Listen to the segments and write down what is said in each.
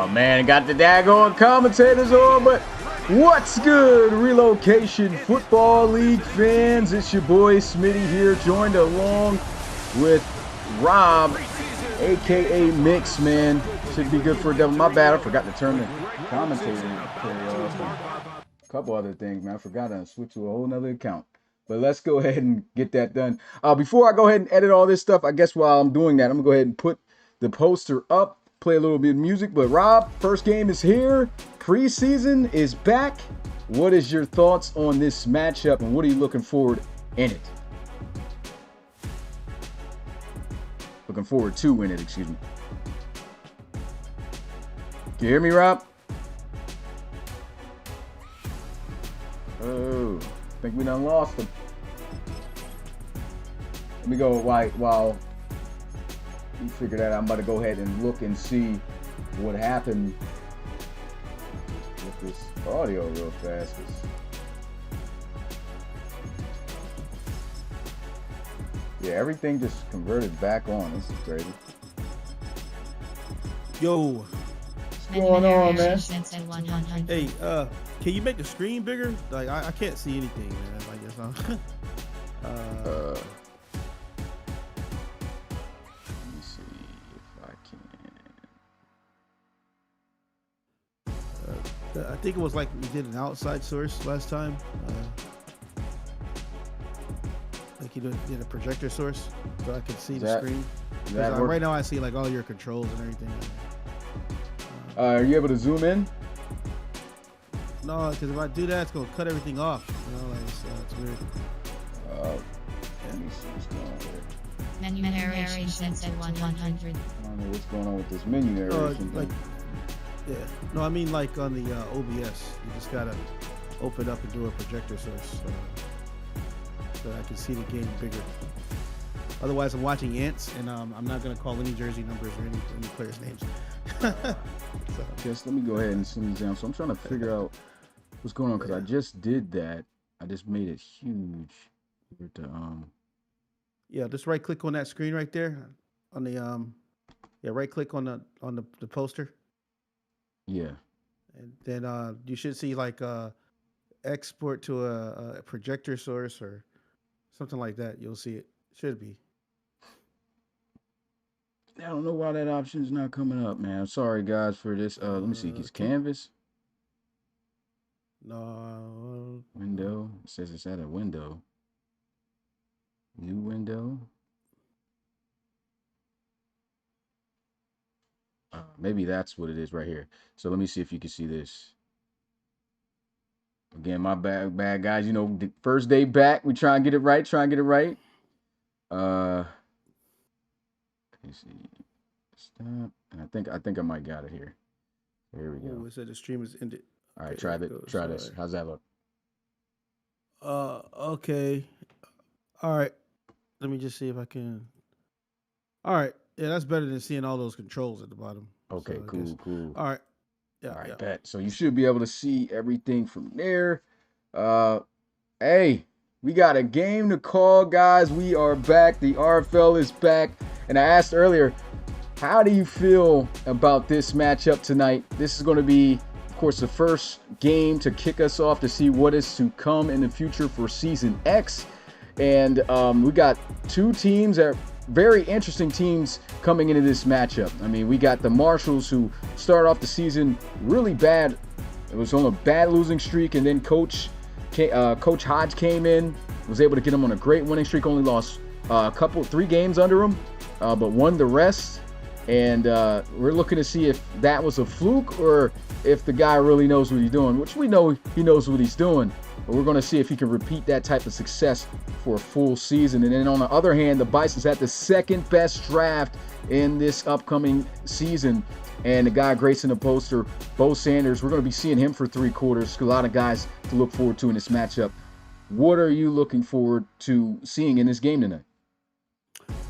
Oh man, got the daggone commentators on, but what's good, Relocation Football League fans? It's your boy Smitty here, joined along with Rob, aka Mix, man. Should be good for a double. My bad, I forgot to turn the commentator off. A couple other things, man. I forgot to switch to a whole nother account. But let's go ahead and get that done. Before I go ahead and edit all this stuff, I guess while I'm doing that, I'm gonna go ahead and put the poster up, play a little bit of music. But Rob, first game is here. Preseason is back. What is your thoughts on this matchup, and what are you looking forward in it? Looking forward to in it, excuse me. Can you hear me, Rob? Oh, I think we done lost him. Let me go while you figure that out. I'm about to go ahead and look and see what happened with this audio real fast. Yeah, everything just converted back on. This is crazy. Yo. What's going on, man? Hey, can you make the screen bigger? Like, I can't see anything, man. I guess let me see if I can. I think it was like we did an outside source last time. Like you did a projector source, so I could see the screen. Right now I see like all your controls and everything. Are you able to zoom in? No, because if I do that, it's gonna cut everything off. You know, like it's weird. Let me see what's going on here. Menu narration since at 100. I don't know what's going on with this menu narration. Yeah. No, I mean like on the OBS, you just gotta open up and do a projector source so I can see the game bigger. Otherwise, I'm watching ants, and I'm not gonna call any jersey numbers or any players' names. So. Just let me go ahead and send these down. So I'm trying to figure out what's going on because I just did that. I just made it huge. Yeah, just right click on that screen right there on the right click on the poster. Yeah. And then you should see like export to a projector source or something like that. You'll see it. Should be. I don't know why that option is not coming up, man. I'm sorry, guys, for this. Let me see. It's Canvas. No. Window. It says it's at a window. New window. Maybe that's what it is right here. So let me see if you can see this. Again, my bad guys. You know, the first day back, we try and get it right. Let me see. Stop. And I think I might got it here. Here we go. Oh, it said the stream is ended. All right, try this. How's that look? Okay. All right. Let me just see if I can. All right. Yeah, that's better than seeing all those controls at the bottom. Okay, so cool. All right. Yeah. All right, bet. So you should be able to see everything from there. Hey, we got a game to call, guys. We are back. The RFL is back. And I asked earlier, how do you feel about this matchup tonight? This is going to be, of course, the first game to kick us off to see what is to come in the future for Season X. And we got two teams that are very interesting teams coming into this matchup. I mean, we got the Marshals, who started off the season really bad. It was on a bad losing streak, and then Coach Hodge came in, was able to get them on a great winning streak, only lost 3 games under him, but won the rest. And we're looking to see if that was a fluke or if the guy really knows what he's doing, which we know he knows what he's doing. But we're going to see if he can repeat that type of success for a full season. And then on the other hand, the Bisons had the second best draft in this upcoming season. And the guy gracing the poster, Bo Sanders, we're going to be seeing him for 3 quarters. A lot of guys to look forward to in this matchup. What are you looking forward to seeing in this game tonight?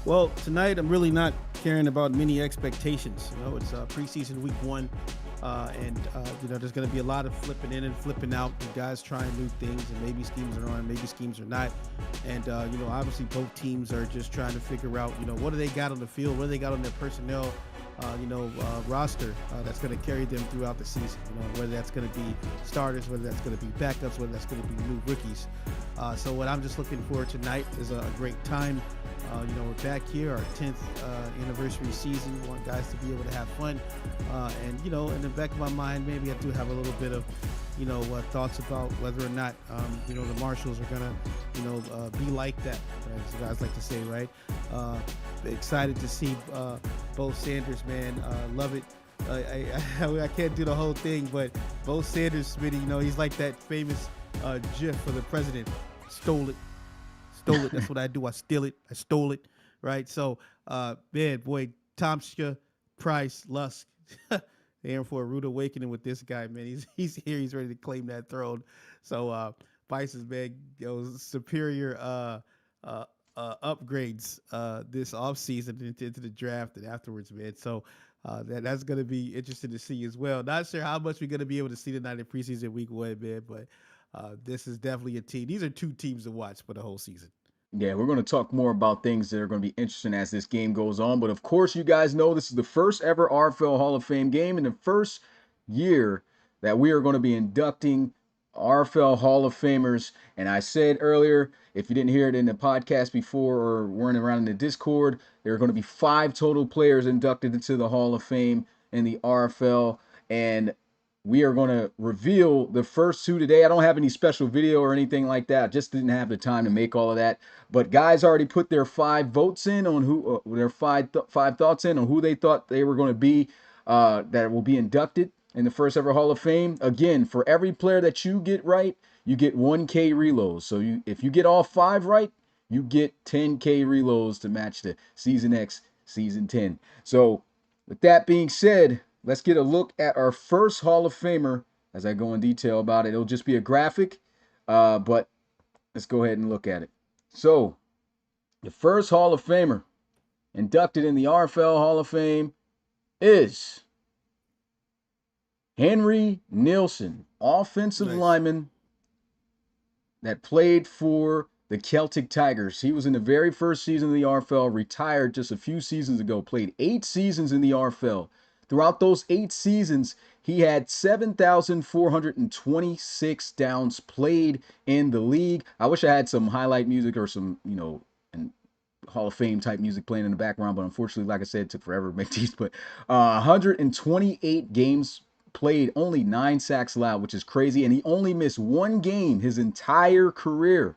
Well, tonight I'm really not caring about many expectations. You know, it's preseason week 1. You know, there's going to be a lot of flipping in and flipping out, and guys trying new things, and maybe schemes are on, maybe schemes are not. And, you know, obviously both teams are just trying to figure out, you know, what do they got on the field, what do they got on their personnel, roster that's going to carry them throughout the season. Whether that's going to be starters, whether that's going to be backups, whether that's going to be new rookies. So what I'm just looking for tonight is a great time. We're back here, our 10th anniversary season. We want guys to be able to have fun. And in the back of my mind, maybe I do have a little bit of, thoughts about whether or not, the Marshals are going to, be like that, as you guys like to say, right? Excited to see Bo Sanders, man. Love it. I can't do the whole thing, but Bo Sanders, Smitty, he's like that famous GIF for the president. Stole it. That's what I do. I steal it. I stole it. Right. So, man, boy, Tomska, Price, Lusk, they're in for a rude awakening with this guy, man. He's here. He's ready to claim that throne. So, Bisons, man, superior upgrades this offseason into the draft and afterwards, man. So, that's going to be interesting to see as well. Not sure how much we're going to be able to see tonight in preseason week 1, man, but this is definitely a team. These are 2 teams to watch for the whole season. Yeah, we're going to talk more about things that are going to be interesting as this game goes on. But of course, you guys know this is the first ever RFL Hall of Fame game and the first year that we are going to be inducting RFL Hall of Famers. And I said earlier, if you didn't hear it in the podcast before or weren't around in the Discord, there are going to be 5 total players inducted into the Hall of Fame in the RFL. And we are going to reveal the first 2 today. I don't have any special video or anything like that. I just didn't have the time to make all of that. But guys already put their 5 votes in on who, their five thoughts in on who they thought they were going to be, that will be inducted in the first ever Hall of Fame. Again, for every player that you get right, you get 1K reloads. So if you get all 5 right, you get 10K reloads to match the Season X Season 10. So with that being said, let's get a look at our first Hall of Famer as I go in detail about it. It'll just be a graphic, but let's go ahead and look at it. So, the first Hall of Famer inducted in the RFL Hall of Fame is Henry Nielsen, offensive lineman that played for the Celtic Tigers. He was in the very first season of the RFL, retired just a few seasons ago, played 8 seasons in the RFL. Throughout those 8 seasons, he had 7,426 downs played in the league. I wish I had some highlight music or some, and Hall of Fame type music playing in the background, but unfortunately, like I said, it took forever to make these. But 128 games played, only 9 sacks allowed, which is crazy. And he only missed 1 game his entire career.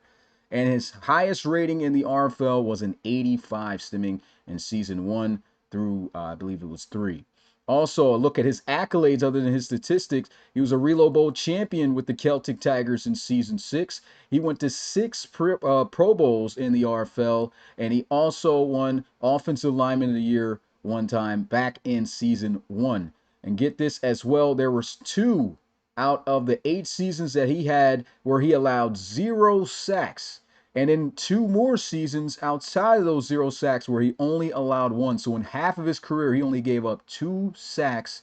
And his highest rating in the RFL was an 85, stemming in season 1 through, I believe it was 3. Also, a look at his accolades other than his statistics. He was a Reload Bowl champion with the Celtic Tigers in season 6. He went to 6 Pro Bowls in the RFL, and he also won Offensive Lineman of the Year one time back in season 1. And get this as well, there was 2 out of the 8 seasons that he had where he allowed 0 sacks. And in 2 more seasons outside of those 0 sacks where he only allowed 1. So in half of his career, he only gave up 2 sacks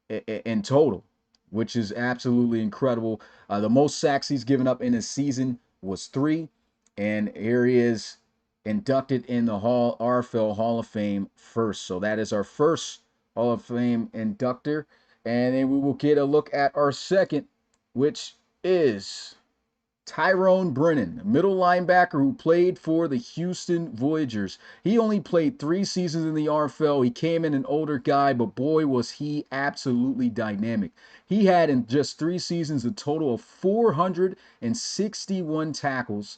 in total, which is absolutely incredible. The most sacks he's given up in a season was 3. And here he is inducted in the RFL Hall of Fame first. So that is our first Hall of Fame inductor. And then we will get a look at our second, which is Tyrone Brennan, middle linebacker who played for the Houston Voyagers. He only played 3 seasons in the RFL. He came in an older guy, but boy, was he absolutely dynamic. He had in just 3 seasons a total of 461 tackles,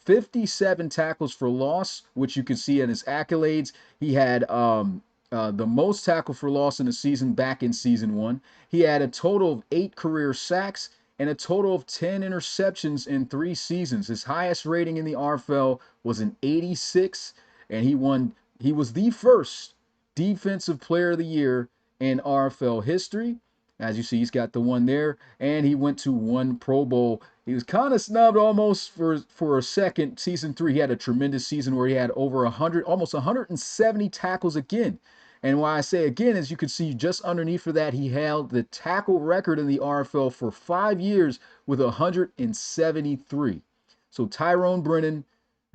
57 tackles for loss, which you can see in his accolades. He had the most tackle for loss in a season back in season 1. He had a total of 8 career sacks and a total of 10 interceptions in 3 seasons. His highest rating in the RFL was an 86, and he was the first Defensive Player of the Year in RFL history. As you see, he's got the one there, and he went to 1 Pro Bowl. He was kind of snubbed almost for a second. Season 3, he had a tremendous season where he had over 100, almost 170 tackles again. And why I say again, as you can see just underneath for that, he held the tackle record in the RFL for 5 years with 173. So Tyrone Brennan,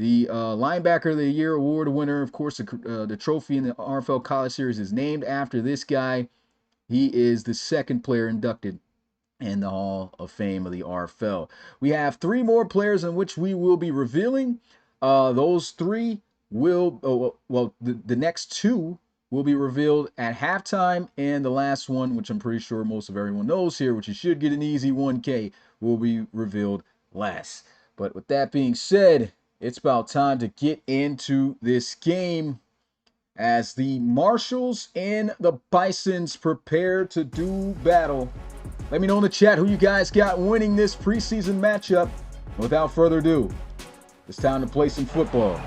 The Linebacker of the Year award winner, of course, the trophy in the RFL College Series is named after this guy. He is the second player inducted in the Hall of Fame of the RFL. We have 3 more players in which we will be revealing. Those 3 will, the next 2 will be revealed at halftime, and the last one, which I'm pretty sure most of everyone knows here, which you should get an easy 1K, will be revealed last. But with that being said, it's about time to get into this game as the Marshals and the Bisons prepare to do battle. Let me know in the chat who you guys got winning this preseason matchup. Without further ado, it's time to play some football.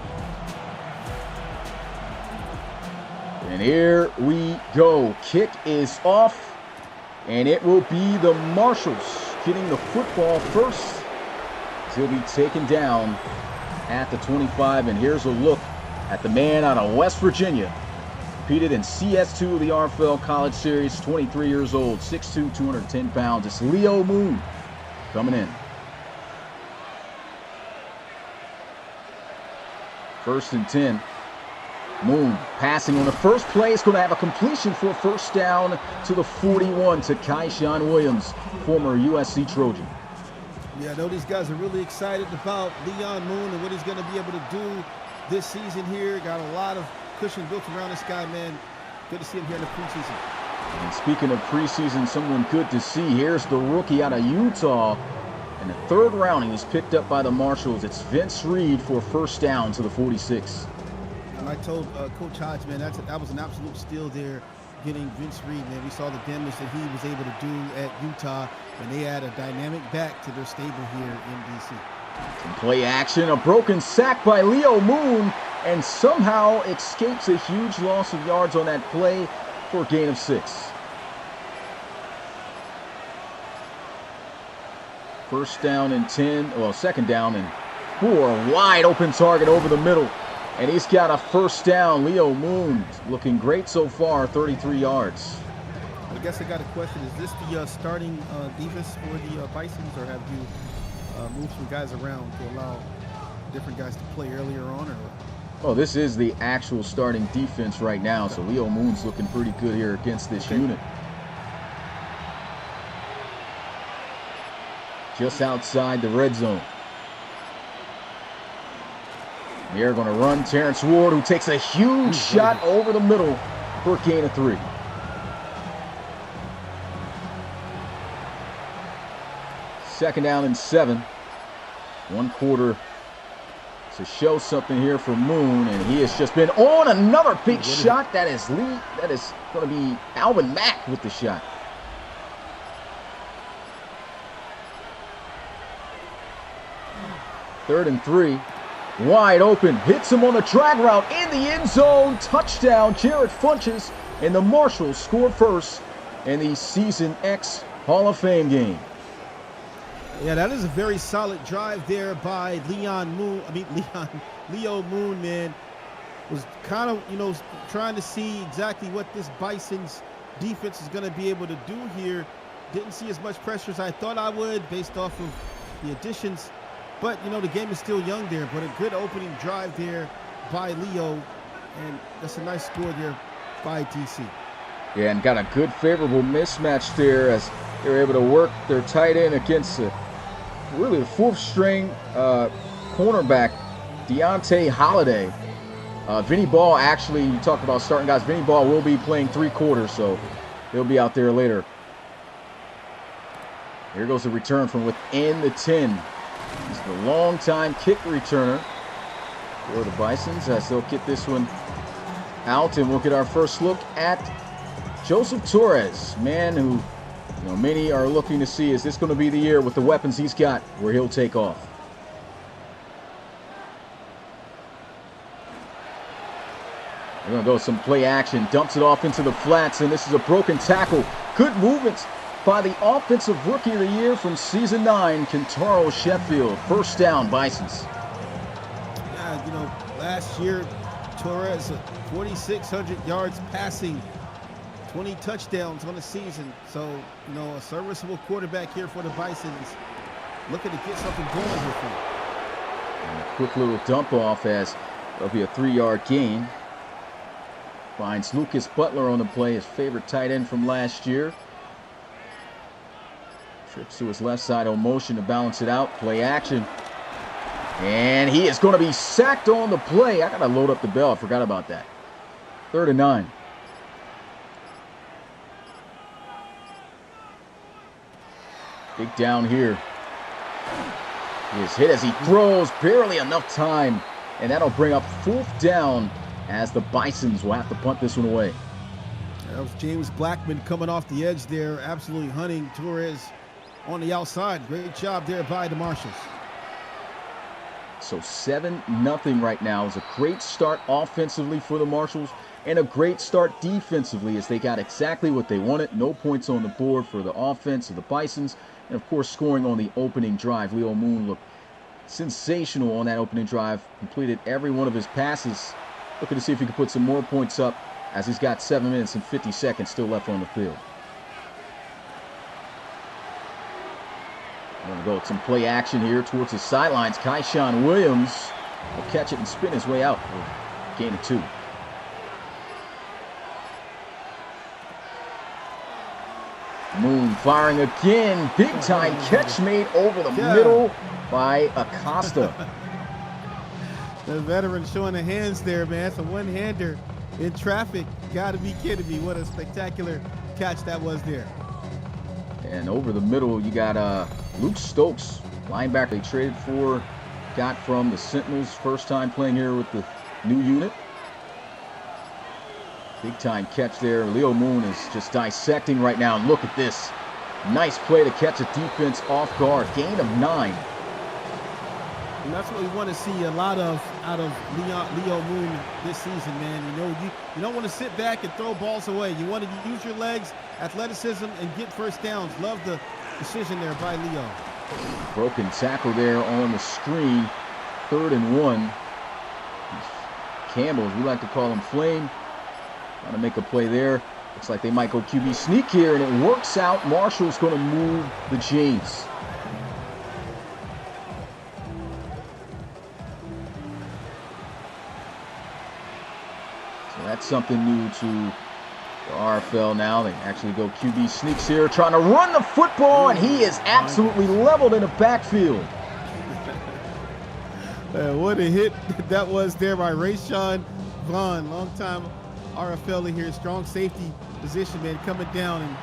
And here we go. Kick is off, and it will be the Marshals getting the football first. He'll be taken down at the 25, and here's a look at the man out of West Virginia. Competed in CS2 of the RFL College Series, 23 years old, 6'2", 210 pounds. It's Leo Moon coming in. First and 10. Moon passing on the first play. Is going to have a completion for a first down to the 41 to Kaishan Williams, former USC Trojan. Yeah, I know these guys are really excited about Leon Moon and what he's going to be able to do this season here. Got a lot of cushion built around this guy, man. Good to see him here in the preseason. And speaking of preseason, someone good to see. Here's the rookie out of Utah. In the 3rd round, he was picked up by the Marshals. It's Vince Reed for first down to the 46. And I told Coach Hodge, man, that was an absolute steal there, getting Vince Reed, man. We saw the damage that he was able to do at Utah, and they add a dynamic back to their stable here in DC. Some play action, a broken sack by Leo Moon, and somehow escapes a huge loss of yards on that play for a gain of 6. First down and 10, well, second down and 4. Wide open target over the middle, and he's got a first down. Leo Moon looking great so far, 33 yards. I guess I got a question. Is this the starting defense for the Bisons, or have you moved some guys around to allow different guys to play earlier on? Or? Oh, this is the actual starting defense right now, so Leo Moon's looking pretty good here against this unit. Just outside the red zone. They're going to run Terrence Ward, who takes a huge shot over the middle for a gain of 3. Second down and 7. 1 quarter to show something here for Moon, and he has just been on another big shot. That is going to be Alvin Mack with the shot. Third and 3. Wide open, hits him on a drag route in the end zone. Touchdown, Jared Funches, and the Marshals score first in the Season X Hall of Fame game. Yeah, that is a very solid drive there by Leo Moon, man. Was kind of, trying to see exactly what this Bison's defense is going to be able to do here. Didn't see as much pressure as I thought I would based off of the additions. But, the game is still young there. But a good opening drive there by Leo. And that's a nice score there by DC. Yeah, and got a good favorable mismatch there as they were able to work their tight end against really the 4th string cornerback, Deontay Holiday. Vinny Ball, actually, you talked about starting guys. Vinny Ball will be playing 3 quarters, so he'll be out there later. Here goes the return from within the 10. He's the long-time kick returner for the Bisons as they'll get this one out, and we'll get our first look at Joseph Torres, man who many are looking to see, is this going to be the year with the weapons he's got where he'll take off? We're going to go some play action, dumps it off into the flats, and this is a broken tackle. Good movement by the Offensive Rookie of the Year from Season 9, Kentaro Sheffield. First down, Bisons. Yeah, last year, Torres, 4,600 yards passing, 20 touchdowns on the season. So, a serviceable quarterback here for the Bisons. Looking to get something going here for him. And a quick little dump off as there'll be a 3-yard gain. Finds Lucas Butler on the play, his favorite tight end from last year. Trips to his left side on motion to balance it out. Play action. And he is going to be sacked on the play. I got to load up the bell. I forgot about that. 3rd and 9. Big down here. He is hit as he throws. Barely enough time. And that'll bring up 4th down as the Bisons will have to punt this one away. That was James Blackman coming off the edge there, absolutely hunting Torres on the outside. Great job there by the Marshals. So 7-0 right now is a great start offensively for the Marshals and a great start defensively as they got exactly what they wanted. No points on the board for the offense of the Bisons. And of course, scoring on the opening drive. Leo Moon looked sensational on that opening drive. Completed every one of his passes. Looking to see if he can put some more points up as he's got 7 minutes and 50 seconds still left on the field. We're going to go with some play action here towards the sidelines. Kyshawn Williams will catch it and spin his way out for a gain of 2. Moon firing again. Big time catch made over the middle by Acosta. The veteran showing the hands there, man. It's a one-hander in traffic. Gotta be kidding me. What a spectacular catch that was there. And over the middle, you got Luke Stokes, linebacker they traded for, got from the Sentinels, first time playing here with the new unit. Big time catch there. Leo Moon is just dissecting right now. Look at this. Nice play to catch a defense off guard. Gain of 9. And that's what we want to see a lot of out of Leo Moon this season, man. You know, you don't want to sit back and throw balls away. You want to use your legs, athleticism, and get first downs. Love the decision there by Leo. Broken tackle there on the screen. 3rd and 1. Campbell, as we like to call him, Flame. Trying to make a play there. Looks like they might go QB sneak here, and it works out. Marshall's going to move the Jays. So that's something new to the RFL now. They actually go QB sneaks here, trying to run the football, and he is absolutely leveled in the backfield. What a hit that was there by Rayshawn Vaughn, long-time RFL here, strong safety position, man, coming down, and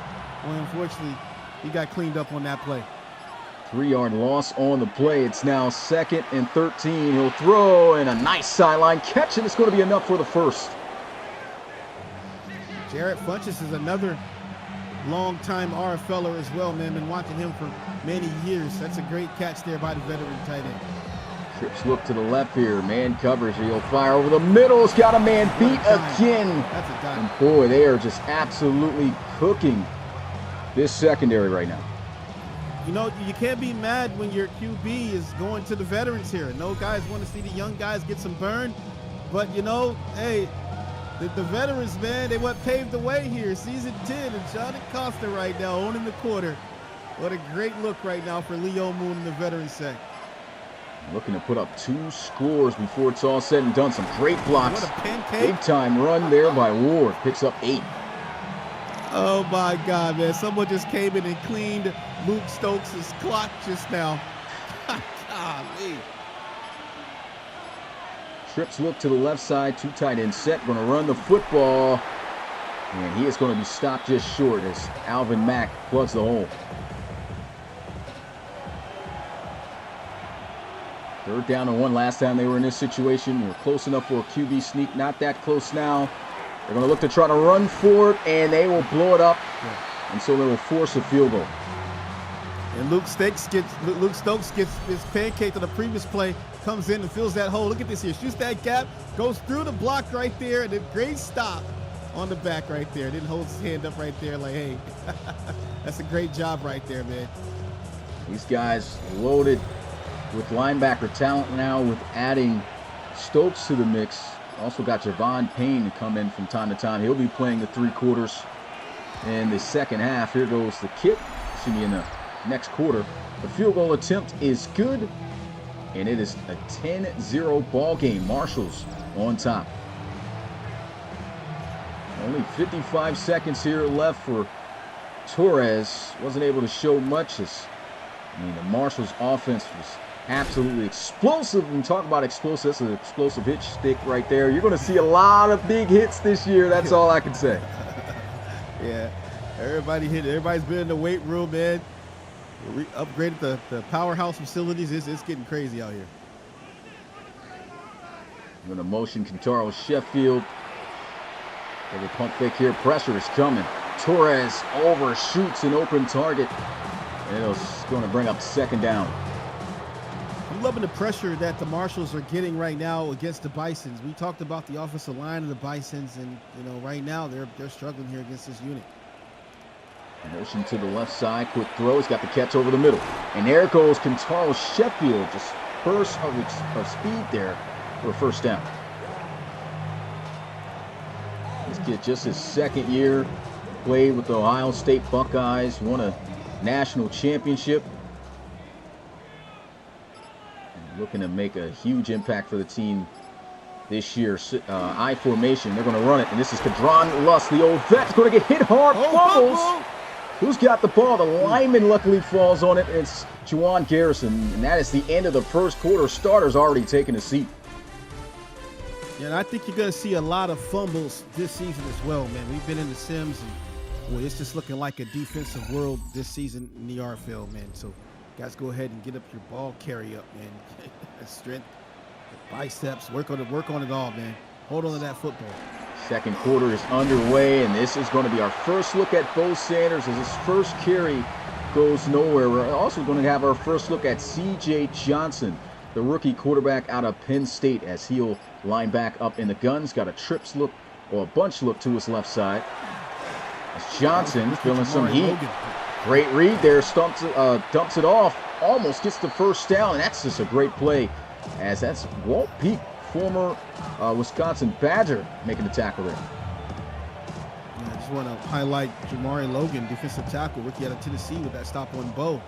well, unfortunately, he got cleaned up on that play. 3-yard loss on the play. It's now 2nd and 13. He'll throw, and a nice sideline catch, and it's going to be enough for the first. Jarrett Funches is another long-time RFLer as well, man. Been watching him for many years. That's a great catch there by the veteran tight end. Trips look to the left here. Man covers. He'll fire over the middle. He's got a man beat again. That's a dime. And boy, they are just absolutely cooking this secondary right now. You know, you can't be mad when your QB is going to the veterans here. No guys want to see the young guys get some burn. But, you know, hey, the veterans, man, they paved the way here. Season 10, and Johnny Costa right now owning the quarter. What a great look right now for Leo Moon in the veteran set. Looking to put up 2 scores before it's all said and done. Some great blocks. What a pancake. Big time run there by Ward. Picks up 8. Oh my God, man. Someone just came in and cleaned Luke Stokes' clock just now. Golly. Trips look to the left side. 2 tight end set. Going to run the football. And he is going to be stopped just short as Alvin Mack plugs the hole. 3rd down and 1. Last time they were in this situation. We're close enough for a QB sneak. Not that close now. They're going to look to try to run for it, and they will blow it up. And so they will force a field goal. And Luke Stokes gets his pancake to the previous play, comes in and fills that hole. Look at this here. Shoots that gap, goes through the block right there, and a great stop on the back right there. Didn't hold his hand up right there like, hey, that's a great job right there, man. These guys loaded with linebacker talent now with adding Stokes to the mix. Also got Javon Payne to come in from time to time. He'll be playing the 3 quarters in the second half. Here goes the kick. Should be in the next quarter. The field goal attempt is good. and it is a 10-0 ball game. Marshals on top. Only 55 seconds here left for Torres. Wasn't able to show much. The Marshals offense was absolutely explosive. When we talk about explosive, that's an explosive hit stick right there. You're going to see a lot of big hits this year. That's all I can say. Yeah, everybody hit. Everybody's been in the weight room, man. We upgraded the powerhouse facilities. It's getting crazy out here. Going to motion Kentaro Sheffield. Double pump fake here. Pressure is coming. Torres overshoots an open target. And it's going to bring up second down. I'm loving the pressure that the Marshals are getting right now against the Bisons. We talked about the offensive line of the Bisons, and right now they're struggling here against this unit. Motion to the left side, quick throw. He's got the catch over the middle. And there goes Kentaro Sheffield. Just burst of speed there for a first down. This kid just his second year. Played with the Ohio State Buckeyes. Won a national championship. And looking to make a huge impact for the team this year. I formation. They're going to run it. And this is Kadron Lust, the old vet. Going to get hit hard. Fumbles. Who's got the ball? The lineman luckily falls on it. It's Juwan Garrison, and that is the end of the first quarter. Starter's already taken a seat. Yeah, and I think you're going to see a lot of fumbles this season as well, man. We've been in the Sims, and boy, it's just looking like a defensive world this season in the RFL, man. So, guys, go ahead and get up your ball carry up, man. Strength, biceps, work on it all, man. Hold on to that football. Second quarter is underway, and this is going to be our first look at Bo Sanders as his first carry goes nowhere. We're also going to have our first look at C.J. Johnson, the rookie quarterback out of Penn State, as he'll line back up in the guns. Got a trips look or a bunch look to his left side. As Johnson feeling some heat. Great read there, dumps it off, almost gets the first down, and that's just a great play, as that's Walt Peak, former Wisconsin Badger, making the tackle there. Yeah, I just want to highlight Jamari Logan, defensive tackle, rookie out of Tennessee, with that stop on Bo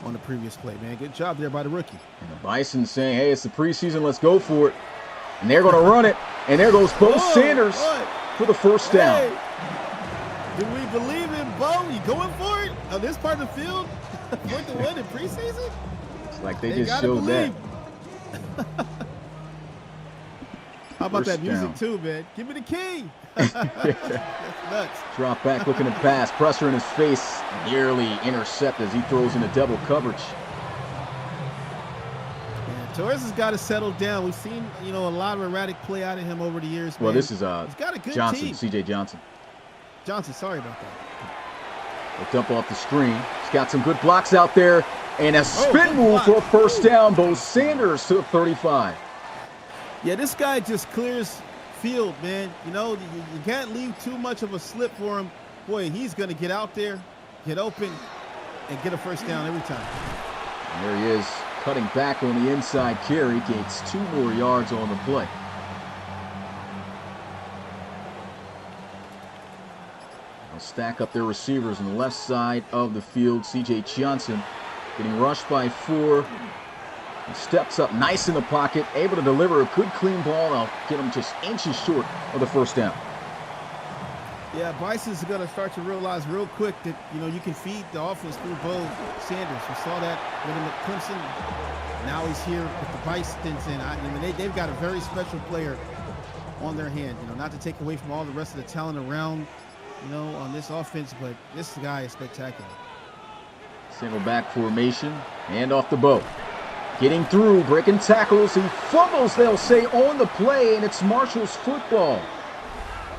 on the previous play, man. Good job there by the rookie. And the Bisons saying, hey, it's the preseason, let's go for it. And they're going to run it, and there goes Bo Sanders for the first down. Do we believe in Bo? You going for it on this part of the field? For the win in preseason? It's like they just showed that. How about that music too, man? Give me the key. That's nuts. Drop back, looking to pass. Pressure in his face. Nearly intercepted as he throws into double coverage. Yeah, Torres has got to settle down. We've seen, a lot of erratic play out of him over the years. Well, man. this is he's got a good Johnson, team. C.J. Johnson. Johnson, sorry about that. Looked up off the screen. He's got some good blocks out there. And a spin move for a first down. Bo Sanders to the 35. Yeah, this guy just clears field, man. You can't leave too much of a slip for him. Boy, he's going to get out there, get open, and get a first down every time. And there he is, cutting back on the inside carry. Gains 2 more yards on the play. They'll stack up their receivers on the left side of the field. C.J. Johnson getting rushed by 4. He steps up nice in the pocket, able to deliver a good clean ball. I'll get him just inches short of the first down. Yeah, Bison's going to start to realize real quick that, you can feed the offense through Bo Sanders. We saw that with him at Clemson. Now he's here with the Bisons, and they've got a very special player on their hand. Not to take away from all the rest of the talent around, on this offense, but this guy is spectacular. Single back formation, hand off the Bo. Getting through, breaking tackles, he fumbles, they'll say, on the play, and it's Marshals football.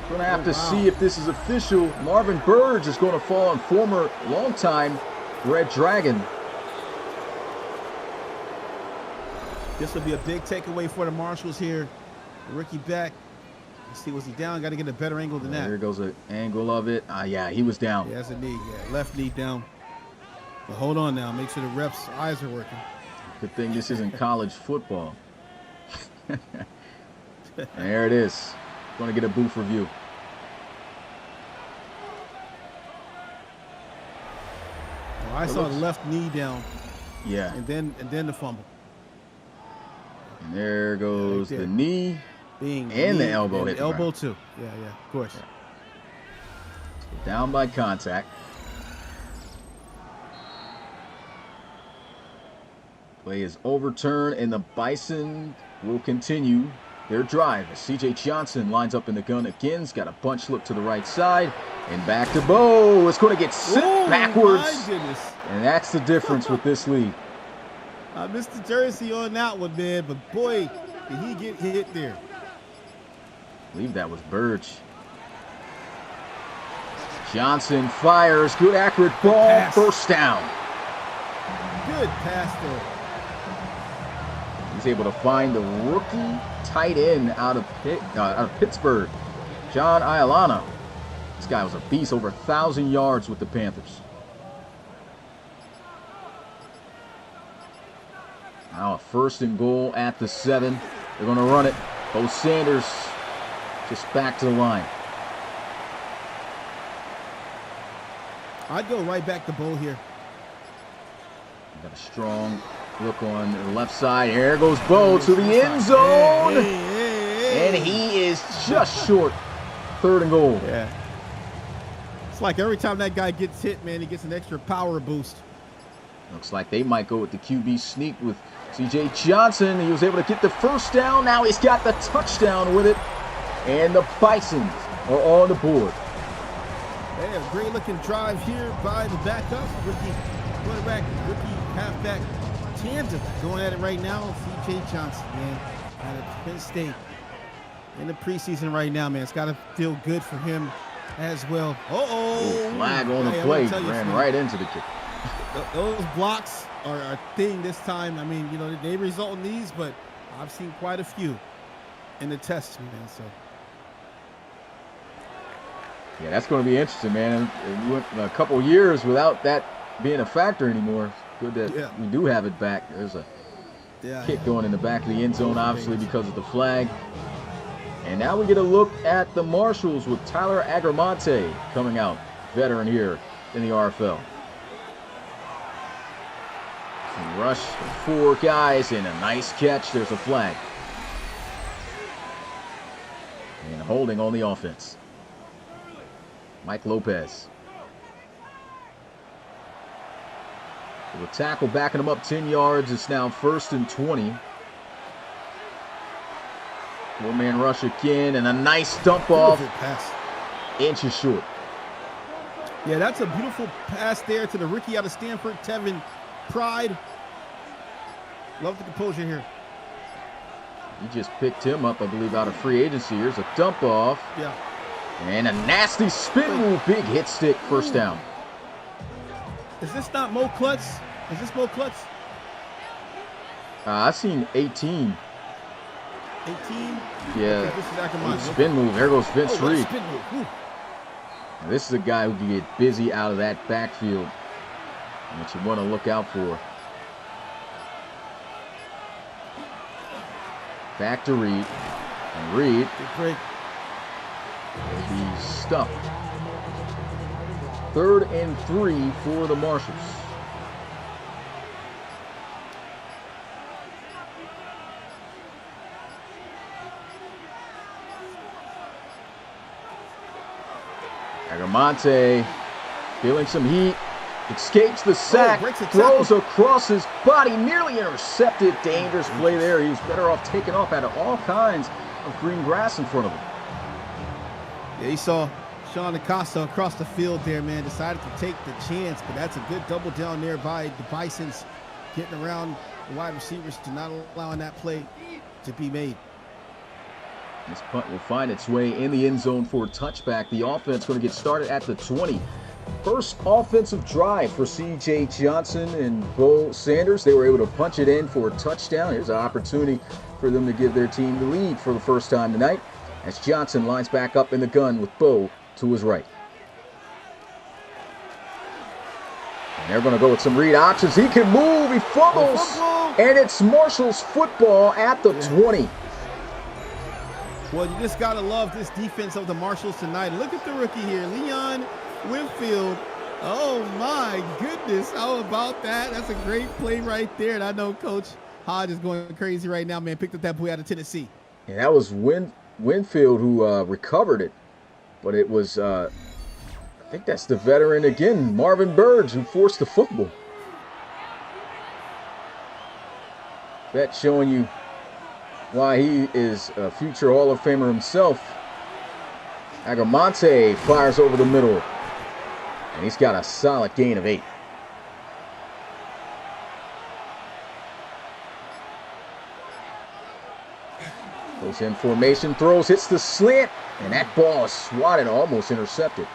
Going to have to see if this is official. Marvin Burge is going to fall on former, longtime Red Dragon. This will be a big takeaway for the Marshals here. The rookie back. Let's see, was he down? Got to get a better angle than that. There goes the angle of it. Yeah, he was down. Yeah, that's a knee. Yeah, left knee down. But hold on now. Make sure the ref's eyes are working. Good thing this isn't college football. There it is. Going to get a booth review. Oh, I saw the left knee down. Yeah. And then the fumble. And there goes right there. the knee and the elbow hit the elbow ground. too. Yeah, of course. So down by contact. Play is overturned, and the Bison will continue their drive. As C.J. Johnson lines up in the gun again. He's got a bunch look to the right side. And back to Bo. It's going to get sent backwards. My goodness. And that's the difference with this league. I missed the jersey on that one, man. But, boy, did he get hit there. I believe that was Burge. Johnson fires. Good, accurate ball. Pass. First down. Good pass there. He's able to find the rookie tight end out of Pittsburgh, John Ialana. This guy was a beast, over 1,000 yards with the Panthers. Now a 1st and goal at the 7. They're going to run it. Bo Sanders just back to the line. I'd go right back to Bo here. Got a strong look on the left side. Here goes Bo to the end zone. And he is just short. 3rd and goal. Yeah. It's like every time that guy gets hit, man, he gets an extra power boost. Looks like they might go with the QB sneak with C.J. Johnson. He was able to get the 1st down. Now he's got the touchdown with it. And the Bisons are on the board. They have a great looking drive here by the backup. Rookie quarterback, rookie halfback tandem going at it right now. C.J. Johnson, man, out of Penn State in the preseason right now, man. It's got to feel good for him as well. Flag on the play. Ran right into the kick. Those blocks are a thing this time. I mean, you know, they result in these, but I've seen quite a few in the tests, man. So. Yeah, that's going to be interesting, man. We went a couple years without that being a factor anymore. Good that we do have it back. There's a kick going in the back of the end zone, obviously, because of the flag. And now we get a look at the Marshals with Tyler Agramonte coming out, veteran here in the RFL. And rush for 4 guys and a nice catch. There's a flag. And holding on the offense. Mike Lopez. With a tackle backing him up 10 yards. It's now 1st and 20. 4-man rush again, and a nice dump off. Pass. Inches short. Yeah, that's a beautiful pass there to the rookie out of Stanford, Tevin Pride. Love the composure here. He just picked him up, I believe, out of free agency. Here's a dump off. Yeah. And a nasty spin move. Big hit stick. 1st down. Is this not Mo Klutz? Is this Mo Klutz? I've seen 18. 18? Yeah. This is Akamai. Spin move. There goes Vince what a Reed. spin move. Now, this is a guy who can get busy out of that backfield, which you want to look out for. Back to Reed. And Reed Great. will be stuffed. 3rd and 3 for the Marshals. Agramonte feeling some heat, escapes the sack, throws across his body, nearly intercepted. Dangerous play there. He was better off taking off out of all kinds of green grass in front of him. Yeah, he saw Sean Acosta across the field there, man. Decided to take the chance, but that's a good double down there by the Bisons, getting around the wide receivers to not allowing that play to be made. This punt will find its way in the end zone for a touchback. The offense going to get started at the 20. First offensive drive for C.J. Johnson and Bo Sanders. They were able to punch it in for a touchdown. Here's an opportunity for them to give their team the lead for the first time tonight, as Johnson lines back up in the gun with Bo to his right. And they're going to go with some read options. He can move. He fumbles. And it's Marshals football at the 20. Well, you just got to love this defense of the Marshals tonight. Look at the rookie here, Leon Winfield. Oh, my goodness. How about that? That's a great play right there. And I know Coach Hodge is going crazy right now, man. Picked up that boy out of Tennessee. And that was Winfield who recovered it. But it was, I think that's the veteran again, Marvin Burge, who forced the fumble. That's showing you why he is a future Hall of Famer himself. Agramonte fires over the middle. And he's got a solid gain of 8. Goes in formation, throws, hits the slant, and that ball is swatted, almost intercepted.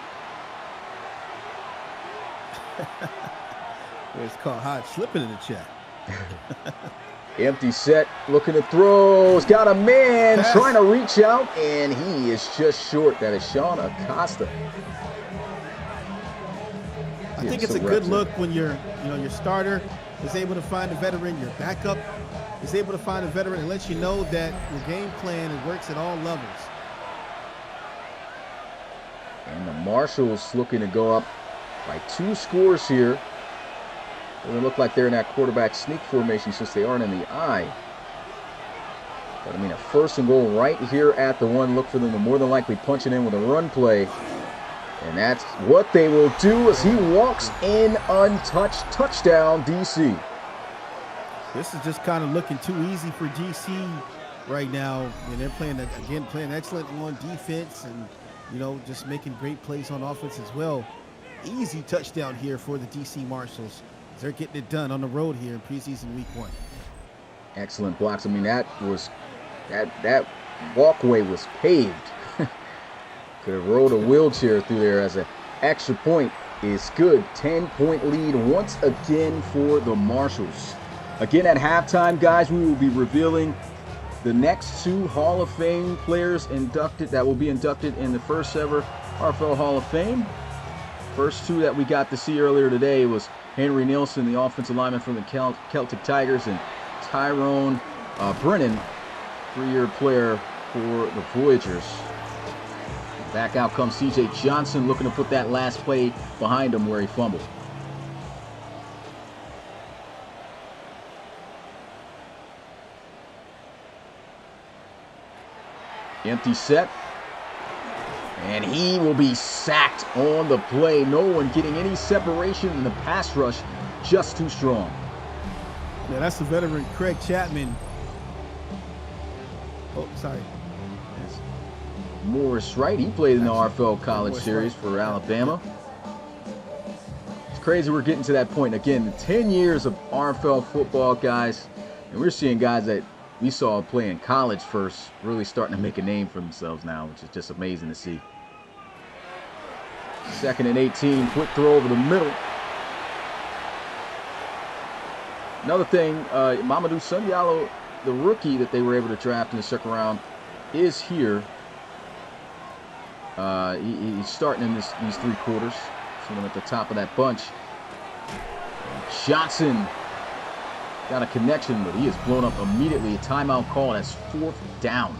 It's called Hodge slipping in the check. Empty set, looking to throw. He's got a man trying to reach out, and he is just short. That is Sean Acosta. I think it's a good look when your starter is able to find a veteran, your backup is able to find a veteran, and lets you know that your game plan, it works at all levels. And the Marshals looking to go up by 2 scores here. Doesn't look like they're in that quarterback sneak formation since they aren't in the I. But I mean, a 1st and goal right here at the 1. Look for them to more than likely punch it in with a run play. And that's what they will do as he walks in untouched. Touchdown, DC. This is just kind of looking too easy for DC right now. And they're playing excellent on defense and, just making great plays on offense as well. Easy touchdown here for the DC Marshals. They're getting it done on the road here in preseason week 1. Excellent blocks. I mean, that walkway was paved. Could have rolled a wheelchair through there as an extra point is good. 10-point lead once again for the Marshals. Again, at halftime, guys, we will be revealing the next 2 Hall of Fame players that will be inducted in the first ever RFL Hall of Fame. First 2 that we got to see earlier today was Henry Nielsen, the offensive lineman from the Celtic Tigers, and Tyrone Brennan, 3-year player for the Voyagers. Back out comes C.J. Johnson, looking to put that last play behind him where he fumbled. Empty set. And he will be sacked on the play. No one getting any separation in the pass rush. Just too strong. Yeah, that's the veteran Craig Chapman. Oh, sorry. That's Morris Wright. He played in the RFL College Series for Alabama. It's crazy we're getting to that point. Again, 10 years of RFL football, guys. And we're seeing guys that we saw play in college first really starting to make a name for themselves now, which is just amazing to see. 2nd and 18, quick throw over the middle. Another thing, Mamadou Sundialo, the rookie that they were able to draft in the 2nd round, is here. He's starting in these 3 quarters. See him at the top of that bunch. Johnson got a connection, but he is blown up immediately. A timeout call. That's 4th down.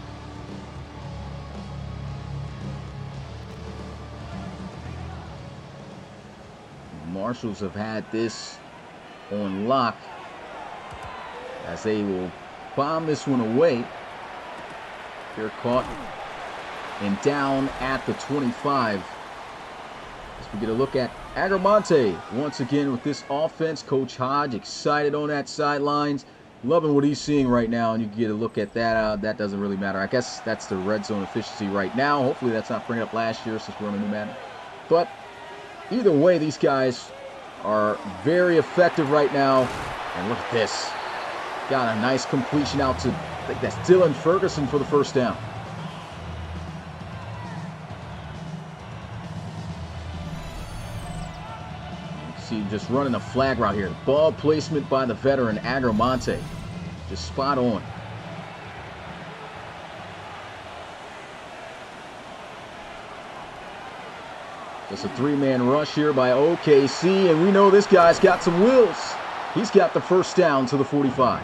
Marshals have had this on lock as they will bomb this one away. They're caught and down at the 25. As we get a look at Agramonte once again with this offense. Coach Hodge excited on that sidelines, loving what he's seeing right now, and you can get a look at that. That doesn't really matter. I guess that's the red zone efficiency right now. Hopefully that's not bringing up last year since we're on a new Madden. But either way, these guys are very effective right now. And look at this. Got a nice completion out to, I think that's Dylan Ferguson for the 1st down. See, just running a flag route here. Ball placement by the veteran Agramonte. Just spot on. Just a 3-man rush here by OKC, and we know this guy's got some wheels. He's got the 1st down to the 45.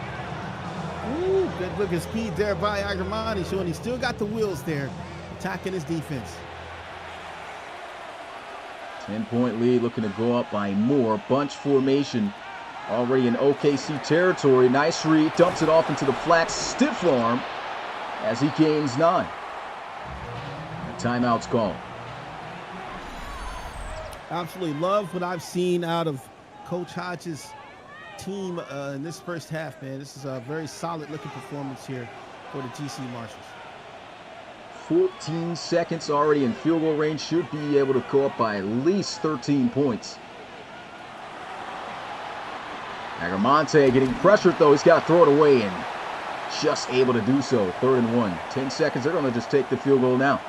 Ooh, good look at speed there by Agramonte, showing he still got the wheels there, attacking his defense. 10-point lead, looking to go up by more. Bunch formation already in OKC territory. Nice read, dumps it off into the flat, stiff arm as he gains 9. The timeout's called. Absolutely love what I've seen out of Coach Hodges' team in this first half, man. This is a very solid looking performance here for the GC Marshals. 14 seconds already in field goal range. Should be able to go up by at least 13 points. Agramonte getting pressured though. He's got to throw it away and just able to do so. 3rd and 1. 10 seconds. They're going to just take the field goal now.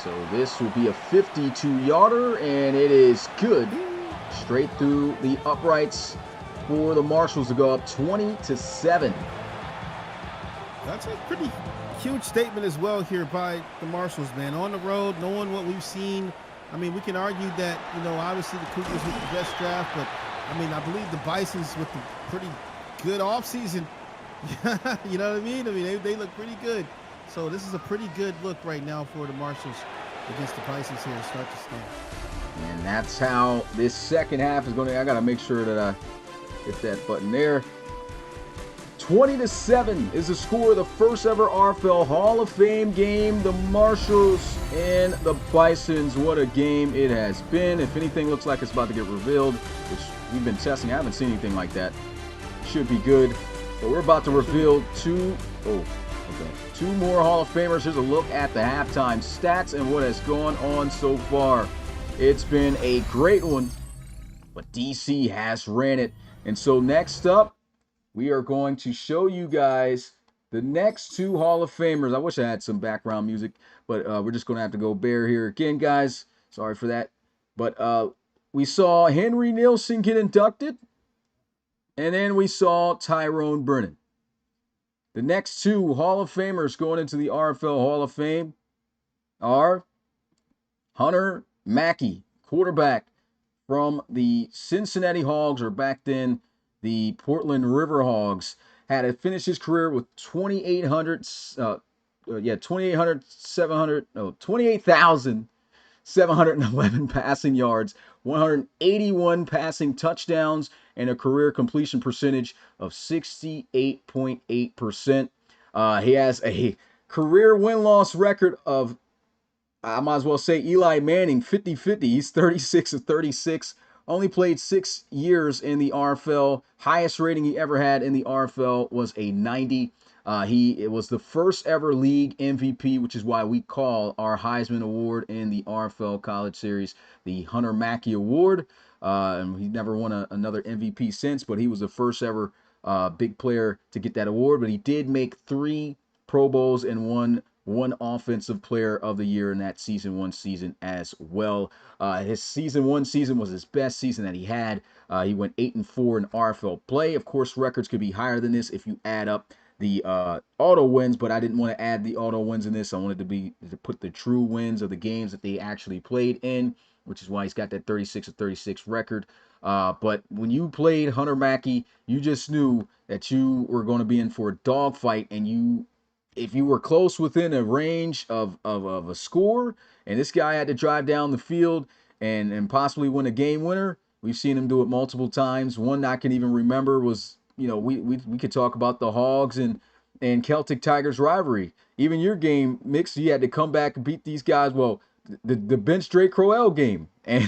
So this will be a 52-yarder, and it is good. Straight through the uprights for the Marshals to go up 20-7. That's a pretty huge statement as well here by the Marshals, man. On the road, knowing what we've seen. I mean, we can argue that, obviously the Cougars with the best draft, but, I believe the Bisons with the pretty good offseason. You know what I mean? They look pretty good. So this is a pretty good look right now for the Marshals against the Bisons here to start to stand. And that's how this second half is going to. I got to make sure that I hit that button there. 20-7 is the score of the first ever RFL Hall of Fame game. The Marshals and the Bisons. What a game it has been. If anything looks like it's about to get revealed, which we've been testing, I haven't seen anything like that. Should be good. But we're about to reveal two more Hall of Famers. Here's a look at the halftime stats and what has gone on so far. It's been a great one, but DC has ran it. And so next up, we are going to show you guys the next 2 Hall of Famers. I wish I had some background music, but we're just going to have to go bare here again, guys. Sorry for that. But we saw Henry Nielsen get inducted, and then we saw Tyrone Brennan. The next 2 Hall of Famers going into the RFL Hall of Fame are Hunter Mackey, quarterback from the Cincinnati Hogs, or back then the Portland Riverhogs, had to finish his career with 28,711 passing yards, 181 passing touchdowns, and a career completion percentage of 68.8%. He has a career win-loss record of, I might as well say, Eli Manning, 50-50. He's 36 of 36. Only played 6 years in the RFL. Highest rating he ever had in the RFL was a 90. It was the first ever league MVP, which is why we call our Heisman Award in the RFL College Series the Hunter Mackey Award. And he never won another MVP since, but he was the first ever big player to get that award. But he did make 3 Pro Bowls and one Offensive Player of the Year in that season 1 season as well. His season 1 season was his best season that he had. He went 8-4 in RFL play. Of course, records could be higher than this if you add up the auto wins, but I didn't want to add the auto wins in this. I wanted to put the true wins of the games that they actually played in, which is why he's got that 36 of 36 record. But when you played Hunter Mackey, you just knew that you were going to be in for a dogfight, and if you were close within a range of a score, and this guy had to drive down the field and possibly win a game winner. We've seen him do it multiple times. One I can even remember was, we could talk about the Hogs and Celtic Tigers rivalry. Even your game, Mix, you had to come back and beat these guys. Well, the bench Drake Crowell game, and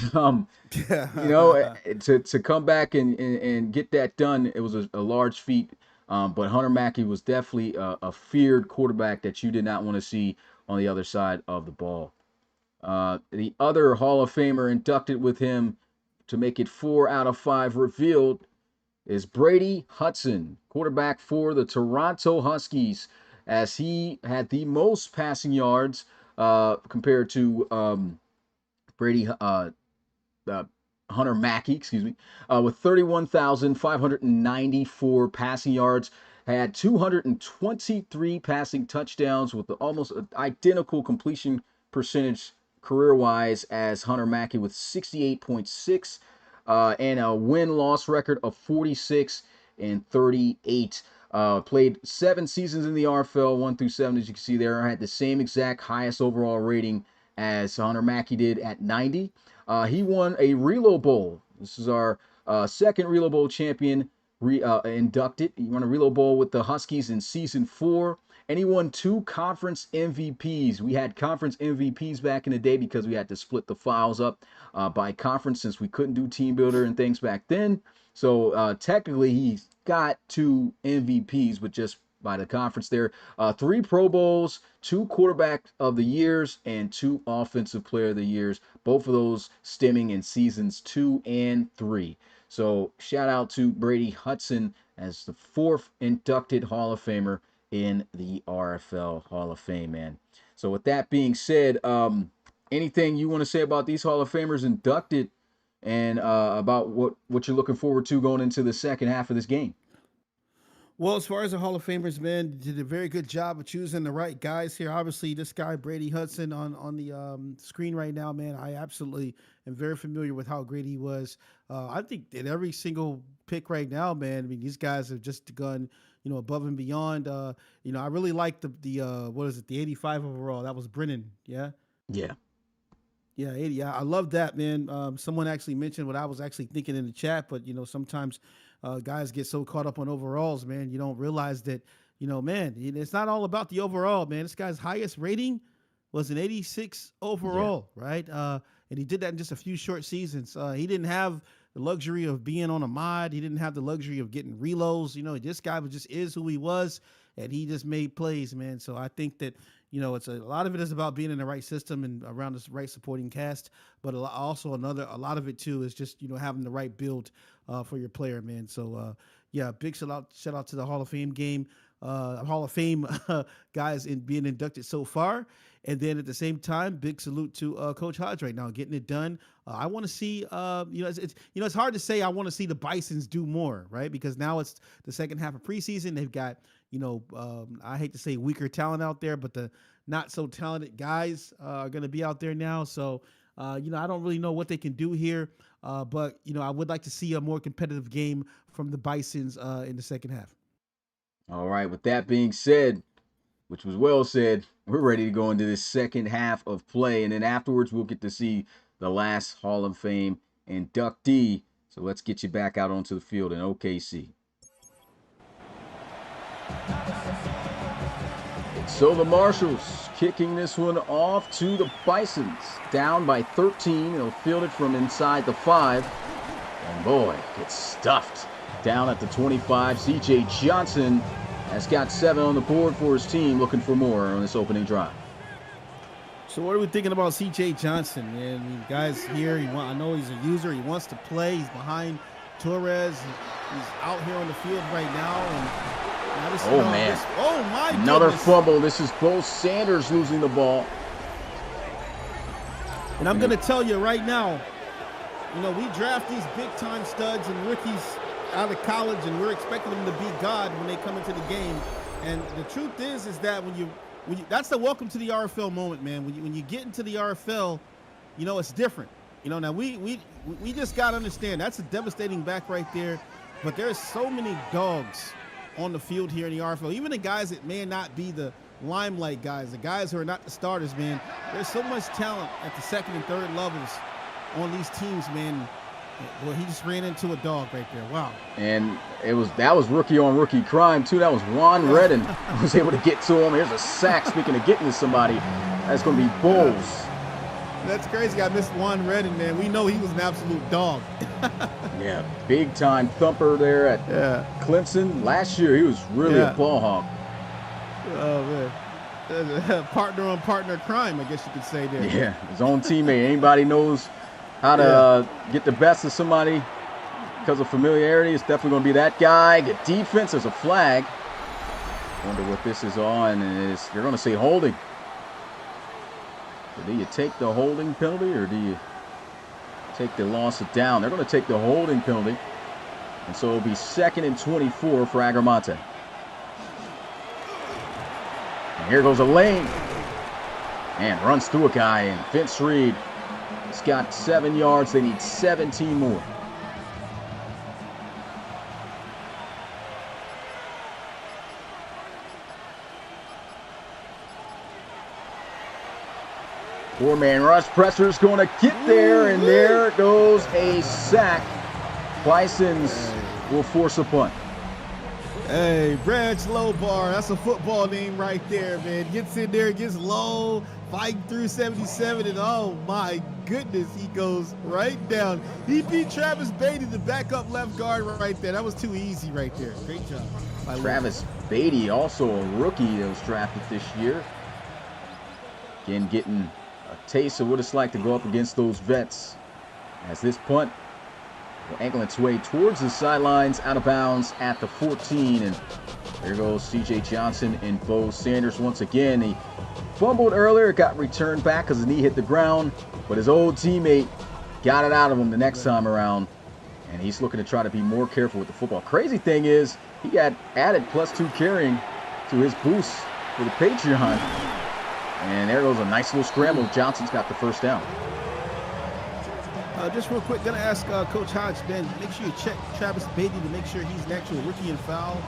to come back and get that done, it was a large feat. But Hunter Mackey was definitely a feared quarterback that you did not want to see on the other side of the ball. The other Hall of Famer inducted with him to make it 4 out of 5 revealed is Brady Hudson, quarterback for the Toronto Huskies, as he had the most passing yards compared to Hunter Mackey, with 31,594 passing yards, had 223 passing touchdowns with almost identical completion percentage career-wise as Hunter Mackey with 68.6, and a win-loss record of 46 and 38. Played 7 seasons in the RFL, 1 through 7, as you can see there. Had the same exact highest overall rating as Hunter Mackey did at 90. He won a Relo Bowl. This is our second Relo Bowl champion inducted. He won a Relo Bowl with the Huskies in season 4. And he won 2 conference MVPs. We had conference MVPs back in the day because we had to split the files up by conference since we couldn't do Teambuilder and things back then. So technically he's got 2 MVPs, but just by the conference there. 3 Pro Bowls, 2 Quarterback of the Years, and 2 Offensive Player of the Years. Both of those stemming in seasons 2 and 3. So shout out to Brady Hudson as the 4th inducted Hall of Famer in the RFL Hall of Fame, man. So with that being said, anything you want to say about these Hall of Famers inducted and about what you're looking forward to going into the second half of this game? Well, as far as the Hall of Famers, man, did a very good job of choosing the right guys here. Obviously, this guy, Brady Hudson, on the screen right now, man, I absolutely am very familiar with how great he was. I think that every single pick right now, man, I mean, these guys have just gone, above and beyond. I really like the what is it, the 85 overall. That was Brennan, yeah? Yeah. Yeah, 80. I love that, man. Someone actually mentioned what I was actually thinking in the chat, but sometimes guys get so caught up on overalls, man. You don't realize that, man, it's not all about the overall, man. This guy's highest rating was an 86 overall, right? And he did that in just a few short seasons. He didn't have the luxury of being on a mod. He didn't have the luxury of getting reloads. This guy just is who he was, and he just made plays, man. So I think that, it's a lot of it is about being in the right system and around the right supporting cast, but also a lot of it too is just having the right build for your player, man. So big shout out to the Hall of Fame game, Hall of Fame guys in being inducted so far, and then at the same time, big salute to Coach Hodge right now getting it done. I want to see, it's hard to say I want to see the Bisons do more, right? Because now it's the second half of preseason. They've got I hate to say weaker talent out there, but the not so talented guys are going to be out there now. So, I don't really know what they can do here. But I would like to see a more competitive game from the Bisons in the second half. All right. With that being said, which was well said, we're ready to go into this second half of play. And then afterwards, we'll get to see the last Hall of Fame inductee. So let's get you back out onto the field in OKC. So the Marshals kicking this one off to the Bisons. Down by 13. They'll field it from inside the 5. And boy, gets stuffed down at the 25. CJ Johnson has got 7 on the board for his team, looking for more on this opening drive. So what are we thinking about CJ Johnson, man? I mean, guys here, I know he's a user. He wants to play. He's behind Torres. He's out here on the field right now. And man. Oh, my goodness. Another fumble. This is Bo Sanders losing the ball. And I'm going to tell you right now, we draft these big-time studs and rookies out of college, and we're expecting them to be God when they come into the game. And the truth is that when you that's the welcome to the RFL moment, man. When you get into the RFL, it's different. Now we just got to understand that's a devastating back right there, but there's so many dogs on the field here in the RFL. Even the guys that may not be the limelight guys, the guys who are not the starters, man. There's so much talent at the second and third levels on these teams, man. Well, he just ran into a dog right there. Wow. And that was rookie on rookie crime too. That was Juan Redden was able to get to him. Here's a sack. Speaking of getting to somebody, that's going to be Bulls. That's crazy. I missed Juan Redden, man. We know he was an absolute dog. Yeah, big time thumper there at Clemson. Last year, he was really a ball hog. Oh, man. Partner on partner crime, I guess you could say there. Yeah, his own teammate. Anybody knows how to get the best of somebody because of familiarity, it's definitely going to be that guy. Get defense as a flag. Wonder what this is on. You're going to say holding. So do you take the holding penalty or do you take the loss of down? They're going to take the holding penalty. And so it'll be 2nd and 24 for Agramonte. And here goes a lane. And runs through a guy. And Vince Reed has got 7 yards. They need 17 more. Four-man rush. Pressure's going to get there, and there goes a sack. Bisons will force a punt. Hey, Branch Lowbar, that's a football name right there, man. Gets in there, gets low, fighting through 77, and oh my goodness, he goes right down. He beat Travis Beatty, the backup left guard right there. That was too easy right there. Great job. Travis Beatty, also a rookie that was drafted this year. Again, getting a taste of what it's like to go up against those vets. As this punt will angle its way towards the sidelines, out of bounds at the 14. And there goes C.J. Johnson and Bo Sanders once again. He fumbled earlier, got returned back because his knee hit the ground, but his old teammate got it out of him the next time around, and he's looking to try to be more careful with the football. Crazy thing is, he got added +2 carrying to his boost for the Patreon, and there goes a nice little scramble. Johnson's got the first down. Just real quick, gonna ask Coach Hodge, Ben, make sure you check Travis Beatty to make sure he's an actual rookie in foul.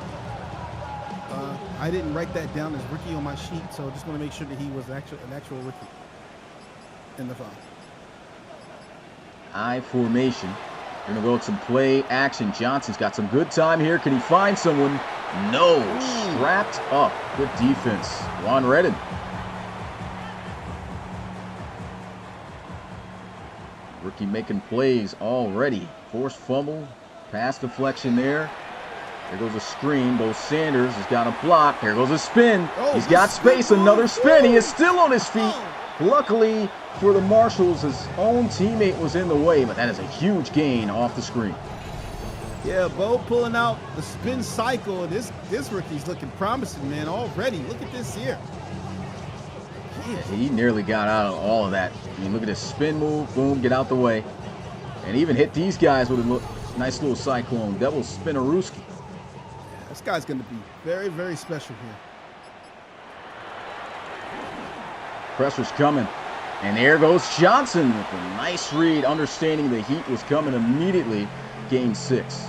I didn't write that down as rookie on my sheet, so just want to make sure that he was an actual rookie in the foul. I formation. We're going to go with some play action. Johnson's got some good time here. Can he find someone? No. Strapped up. Good defense. Juan Redden. Rookie making plays already. Forced fumble. Pass deflection there. There goes a screen. Bo Sanders has got a block. There goes a spin. He's got space. Another spin. He is still on his feet. Luckily for the Marshals, his own teammate was in the way, but that is a huge gain off the screen. Yeah, Bo pulling out the spin cycle. This rookie's looking promising, man, already. Look at this here. Yeah, he nearly got out of all of that. I mean, look at this spin move. Boom, get out the way. And even hit these guys with a nice little cyclone. Double spinnerooski. This guy's going to be very, very special here. Pressure's coming. And there goes Johnson with a nice read, understanding the heat was coming immediately. Gain 6.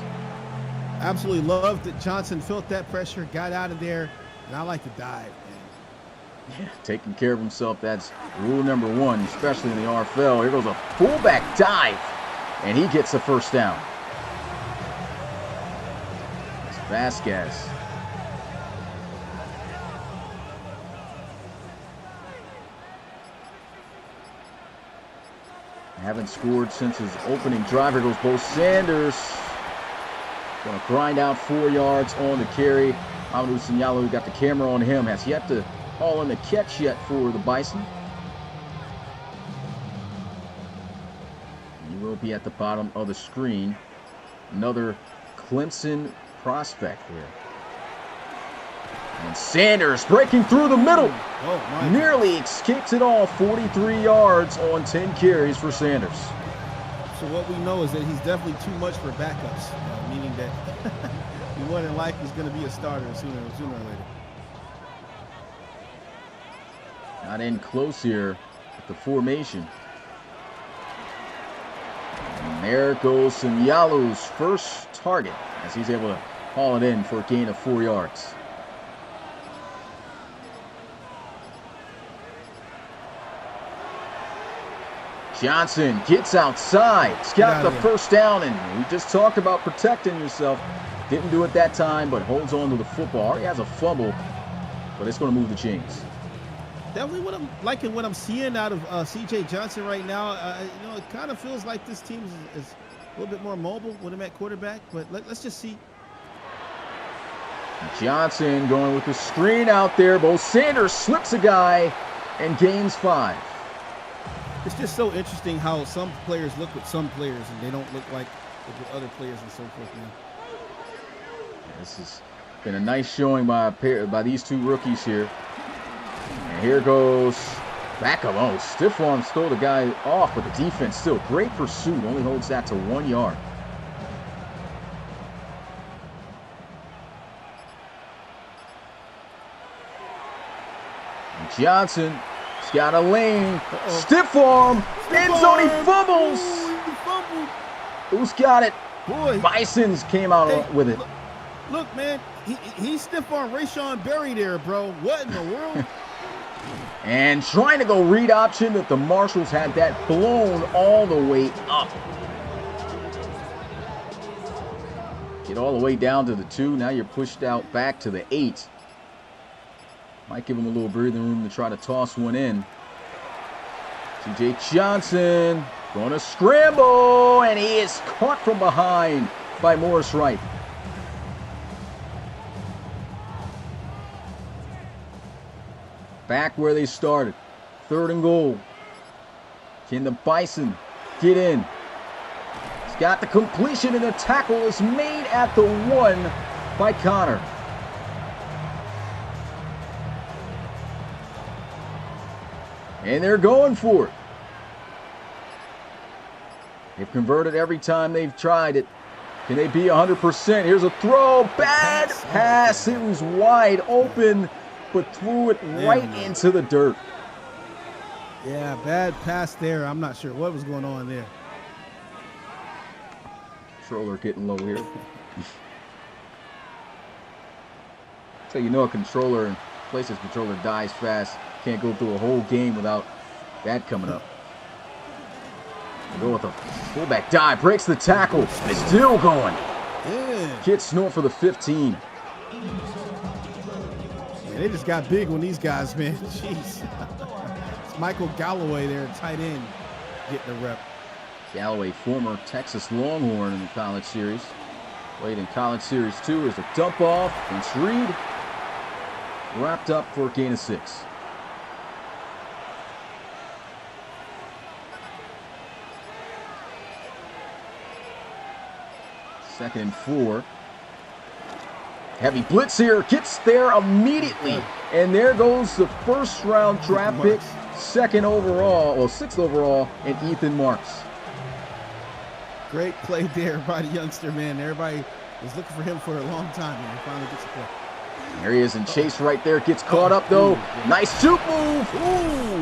Absolutely loved that Johnson felt that pressure, got out of there, and I like to dive, man. Yeah, taking care of himself, that's rule number 1, especially in the RFL. Here goes a fullback dive, and he gets the first down. It's Vasquez. Haven't scored since his opening drive. Here goes Bo Sanders. Going to grind out 4 yards on the carry. Amadou Sinyalu got the camera on him. Has yet to haul in the catch yet for the Bison. He will be at the bottom of the screen. Another Clemson prospect here. And Sanders breaking through the middle. Nearly escapes it all. 43 yards on 10 carries for Sanders. So what we know is that he's definitely too much for backups, meaning that he more than likely is going to be a starter sooner or later. Not in close here with the formation. And there goes Sinyalu's first target as he's able to haul it in for a gain of 4 yards. Johnson gets outside. He's got the first down, and we just talked about protecting yourself. Didn't do it that time, but holds on to the football. He has a fumble, but it's going to move the chains. Definitely what I'm liking, what I'm seeing out of C.J. Johnson right now. It kind of feels like this team is a little bit more mobile with him at quarterback, but let's just see. Johnson going with the screen out there. Bo Sanders slips a guy and gains 5. It's just so interesting how some players look with some players and they don't look like with other players and so forth, man. This has been a nice showing by these two rookies here. And here goes backup. Oh, stiff arm stole the guy off, but the defense still great pursuit. Only holds that to 1 yard. And Johnson. He's got a lane. Stiff arm. End zone. He fumbles. He fumbled. Who's got it? Boy. Bisons came out with it. Look, man. He stiff arm Rayshawn Berry there, bro. What in the world? And trying to go read option, but the Marshals had that blown all the way up. Get all the way down to the 2. Now you're pushed out back to the 8. Might give him a little breathing room to try to toss one in. CJ Johnson going to scramble, and he is caught from behind by Morris Wright. Back where they started. 3rd and goal. Can the Bison get in? He's got the completion, and the tackle is made at the 1 by Connor. And they're going for it. They've converted every time they've tried it. Can they be 100%? Here's a throw. Bad pass. It was wide open, but threw it right into the dirt. Yeah, bad pass there. I'm not sure what was going on there. Controller getting low here. So you know a controller, PlayStation controller dies fast. Can't go through a whole game without that coming up. We'll go with a fullback dive. Breaks the tackle. It's still going. Yeah. Kid snort for the 15. Man, they just got big on these guys, man. Jeez. It's Michael Galloway there, tight end, getting the rep. Galloway, former Texas Longhorn in the college series. Played in college series 2. Here's a dump off against Reed. Wrapped up for a gain of 6. Second and 4. Heavy blitz here. Gets there immediately. And there goes the 1st round draft pick. 2nd overall, well, 6th overall, and Ethan Marks. Great play there by the youngster, man. Everybody was looking for him for a long time, and he finally gets a play. There he is in chase right there. Gets caught up, though. Nice shoot move.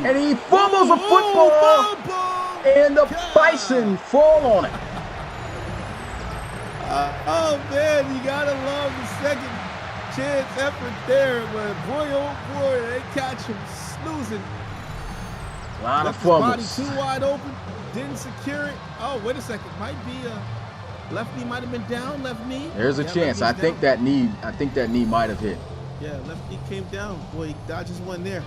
And he fumbles a football. And the Bison fall on it. Oh, man, you got to love the second chance effort there. But boy, oh, boy, they catch him snoozing. A lot of Left fumbles. his body too wide open. Didn't secure it. Oh, wait a second. Might be a left knee might have been down. Left knee. There's a chance. I think that knee might have hit. Yeah, left knee came down. Boy, he dodges one there.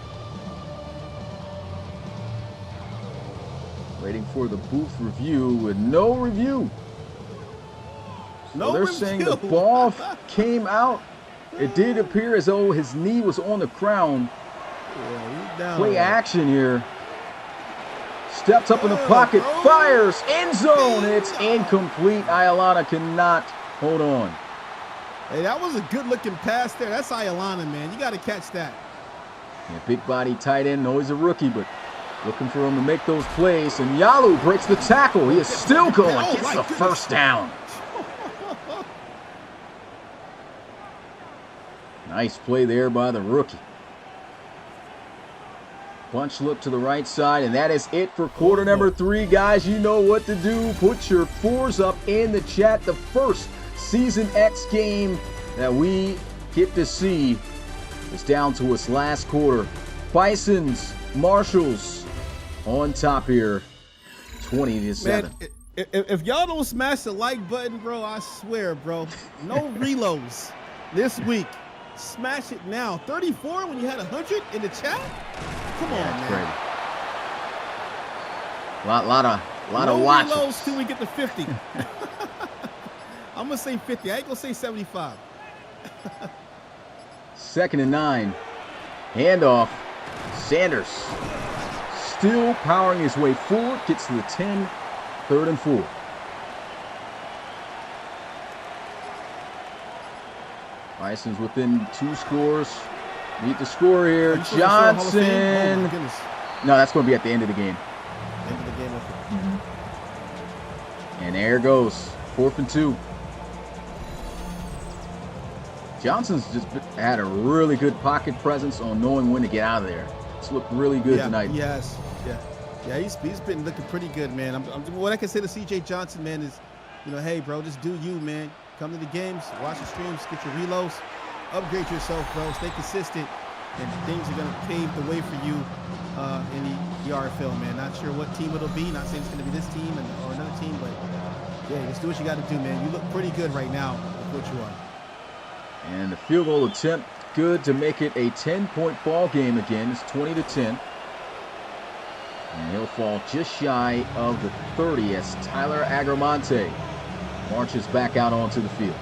Waiting for the booth review with no review. No they're review. saying the ball came out. It did appear as though his knee was on the ground. Yeah, he's down. Play action here. Steps up in the pocket, fires, end zone. It's incomplete. Ayalana cannot hold on. Hey, that was a good-looking pass there. That's Ayalana, man. You got to catch that. Yeah, big body tight end. No, he's a rookie, but looking for him to make those plays. And Yalu breaks the tackle. He is still going. Gets the first down. Nice play there by the rookie. Punch look to the right side, and that is it for quarter number 3. Guys, you know what to do. Put your 4s up in the chat. The first Season X game that we get to see is down to its last quarter. Bisons, Marshals on top here, 20-7. Man, if y'all don't smash the like button, bro, I swear, bro, no reloads this week. Smash it now. 34 when you had 100 in the chat? Come on, man. Great. Lot of watching. No reloads till we get to 50. I'm going to say 50. I ain't going to say 75. 2nd and 9. Handoff. Sanders still powering his way forward. Gets to the 10. 3rd and 4. Bison's within 2 scores. Meet the score here. Johnson. No, that's going to be at the end of the game. End of the game. And there goes. 4th and 2. Johnson's just had a really good pocket presence on knowing when to get out of there. It's looked really good tonight. Yes. Yeah, he's been looking pretty good, man. What I can say to CJ Johnson, man, is, hey, bro, just do you, man. Come to the games, watch the streams, get your reloads, upgrade yourself, bro. Stay consistent. and things are going to pave the way for you in the RFL, man. Not sure what team it'll be. Not saying it's going to be this team or another team, but yeah, just do what you got to do, man. You look pretty good right now with what you are. And the field goal attempt, good to make it a 10-point ball game again. It's 20-10. And he'll fall just shy of the 30 as Tyler Agramonte marches back out onto the field.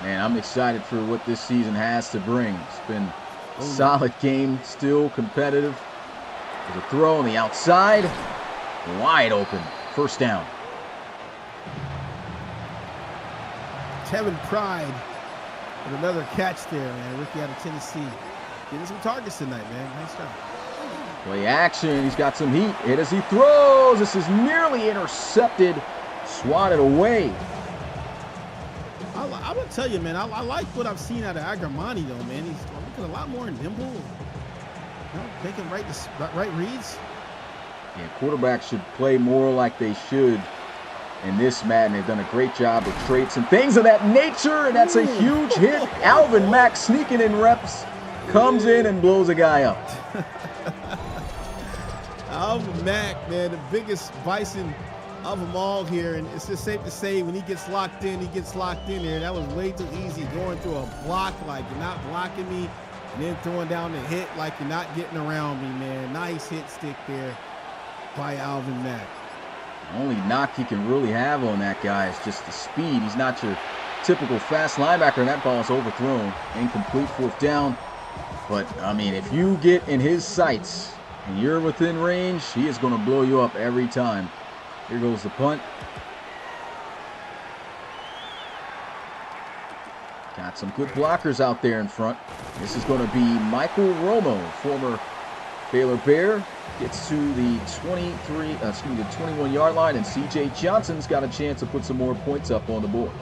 Man, I'm excited for what this season has to bring. It's been a solid game, still competitive. There's a throw on the outside, wide open, first down. Tevin Pride with another catch there, man. Rookie out of Tennessee. Getting some targets tonight, man. Nice job. Play action. He's got some heat. Hit as he throws. This is nearly intercepted. Swatted away. I'm going to tell you, man, I like what I've seen out of Agramonte, though, man. He's looking a lot more nimble. You know, making right reads. Yeah, quarterbacks should play more like they should in this Madden. They've done a great job with traits and things of that nature, and that's a huge hit. Alvin Mack sneaking in reps, comes in and blows a guy up. Alvin Mack, man, the biggest Bison of them all here, and it's just safe to say when he gets locked in, he gets locked in there. That was way too easy, going through a block like you're not blocking me, and then throwing down the hit like you're not getting around me, man. Nice hit stick there by Alvin Mack. The only knock he can really have on that guy is just the speed. He's not your typical fast linebacker, and that ball is overthrown. Incomplete, fourth down. But, I mean, if you get in his sights and you're within range, he is going to blow you up every time. Here goes the punt. Got some good blockers out there in front. This is going to be Michael Romo, former Baylor Bear. Gets to the 21-yard line, and C.J. Johnson's got a chance to put some more points up on the board.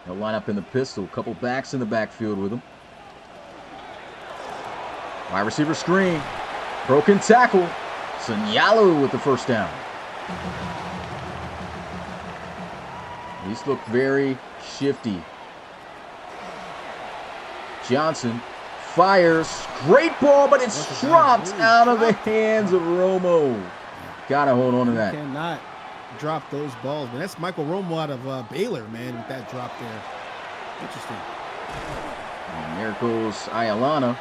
He'll line up in the pistol. A couple backs in the backfield with him. Wide receiver screen. Broken tackle. Sanyalu with the first down. These look very shifty. Johnson fires. Great ball, but it's dropped out of the hands of Romo. Gotta hold on to that. Cannot drop those balls, man. That's Michael Romo out of Baylor, man, with that drop there. Interesting. And there goes Ayalana.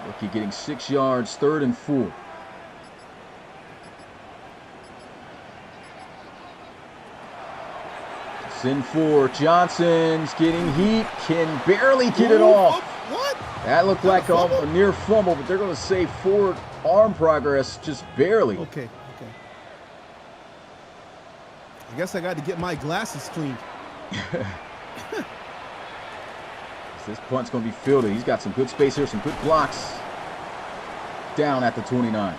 Rookie getting 6 yards, 3rd and 4. It's in 4. Johnson's getting heat. Can barely get it off. What? That looked like a near fumble, but they're going to say forward arm progress just barely. Okay. I guess I got to get my glasses cleaned. This punt's going to be fielded. He's got some good space here, some good blocks. Down at the 29.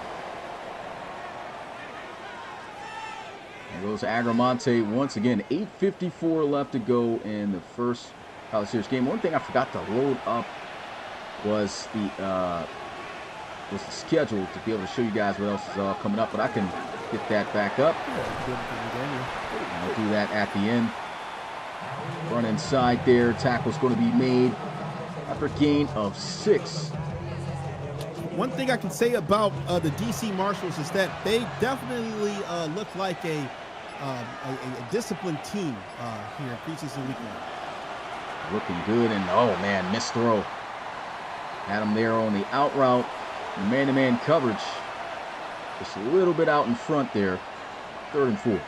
There goes Agramonte once again. 8:54 left to go in the first College Series game. One thing I forgot to load up was the schedule to be able to show you guys what else is coming up, but I can get that back up. I'll do that at the end. Run inside there. Tackle's going to be made after a gain of 6. One thing I can say about the DC Marshals is that they definitely look like a disciplined team here in preseason weekend. Looking good, and oh man, missed throw. Had him there on the out route. Man-to-man coverage. Just a little bit out in front there. 3rd and 4.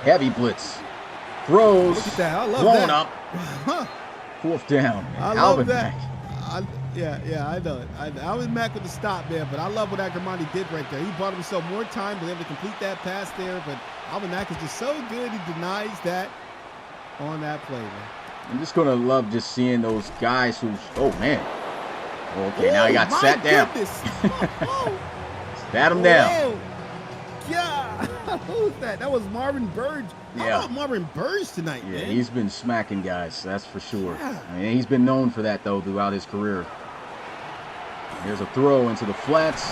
Heavy blitz. Throws. Look at that. I love blown that. up. 4th down. I love that. I know it. I was Mac with the stop there, but I love what Agramonte did right there. He bought himself more time, was able to complete that pass there, but Alvin Mack is just so good, he denies that on that play, man. I'm just going to love just seeing those guys who, oh man. Okay, now he got sat down. Sat him down. Yeah. Who was that? That was Marvin Burge. How about Marvin Burge tonight, man? Yeah, he's been smacking guys, that's for sure. Yeah. I mean, he's been known for that, though, throughout his career. Here's a throw into the flats.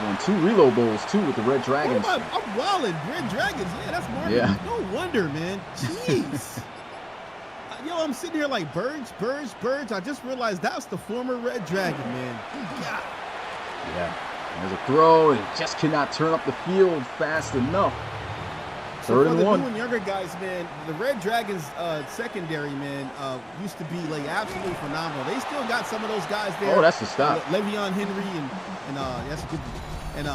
Won 2 reload bowls, too, with the Red Dragons. I'm wildin'. Red Dragons. Yeah, that's Marvin. Yeah. No wonder, man. Jeez. Yo, I'm sitting here like birds. I just realized that's the former Red Dragon, man. God. Yeah. There's a throw, and just cannot turn up the field fast enough. So 3rd for and the 1. new and younger guys, man, the Red Dragons secondary, man, used to be like absolutely phenomenal. They still got some of those guys there. Oh, that's the stop. Le'Veon Henry and that's a good. And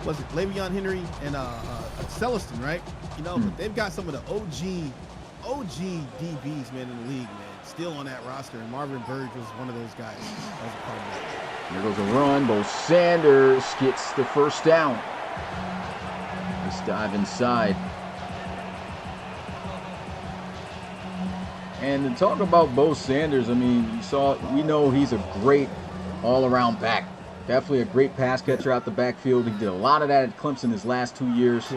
was it Le'Veon Henry and Celestin, right? You know, but they've got some of the OG DBs, man, in the league, man, still on that roster. And Marvin Burge was one of those guys. That was a part of that. Here goes a run. Bo Sanders gets the first down. Let's dive inside. And to talk about Bo Sanders, I mean, we know he's a great all-around back. Definitely a great pass catcher out the backfield. He did a lot of that at Clemson his last 2 years. Of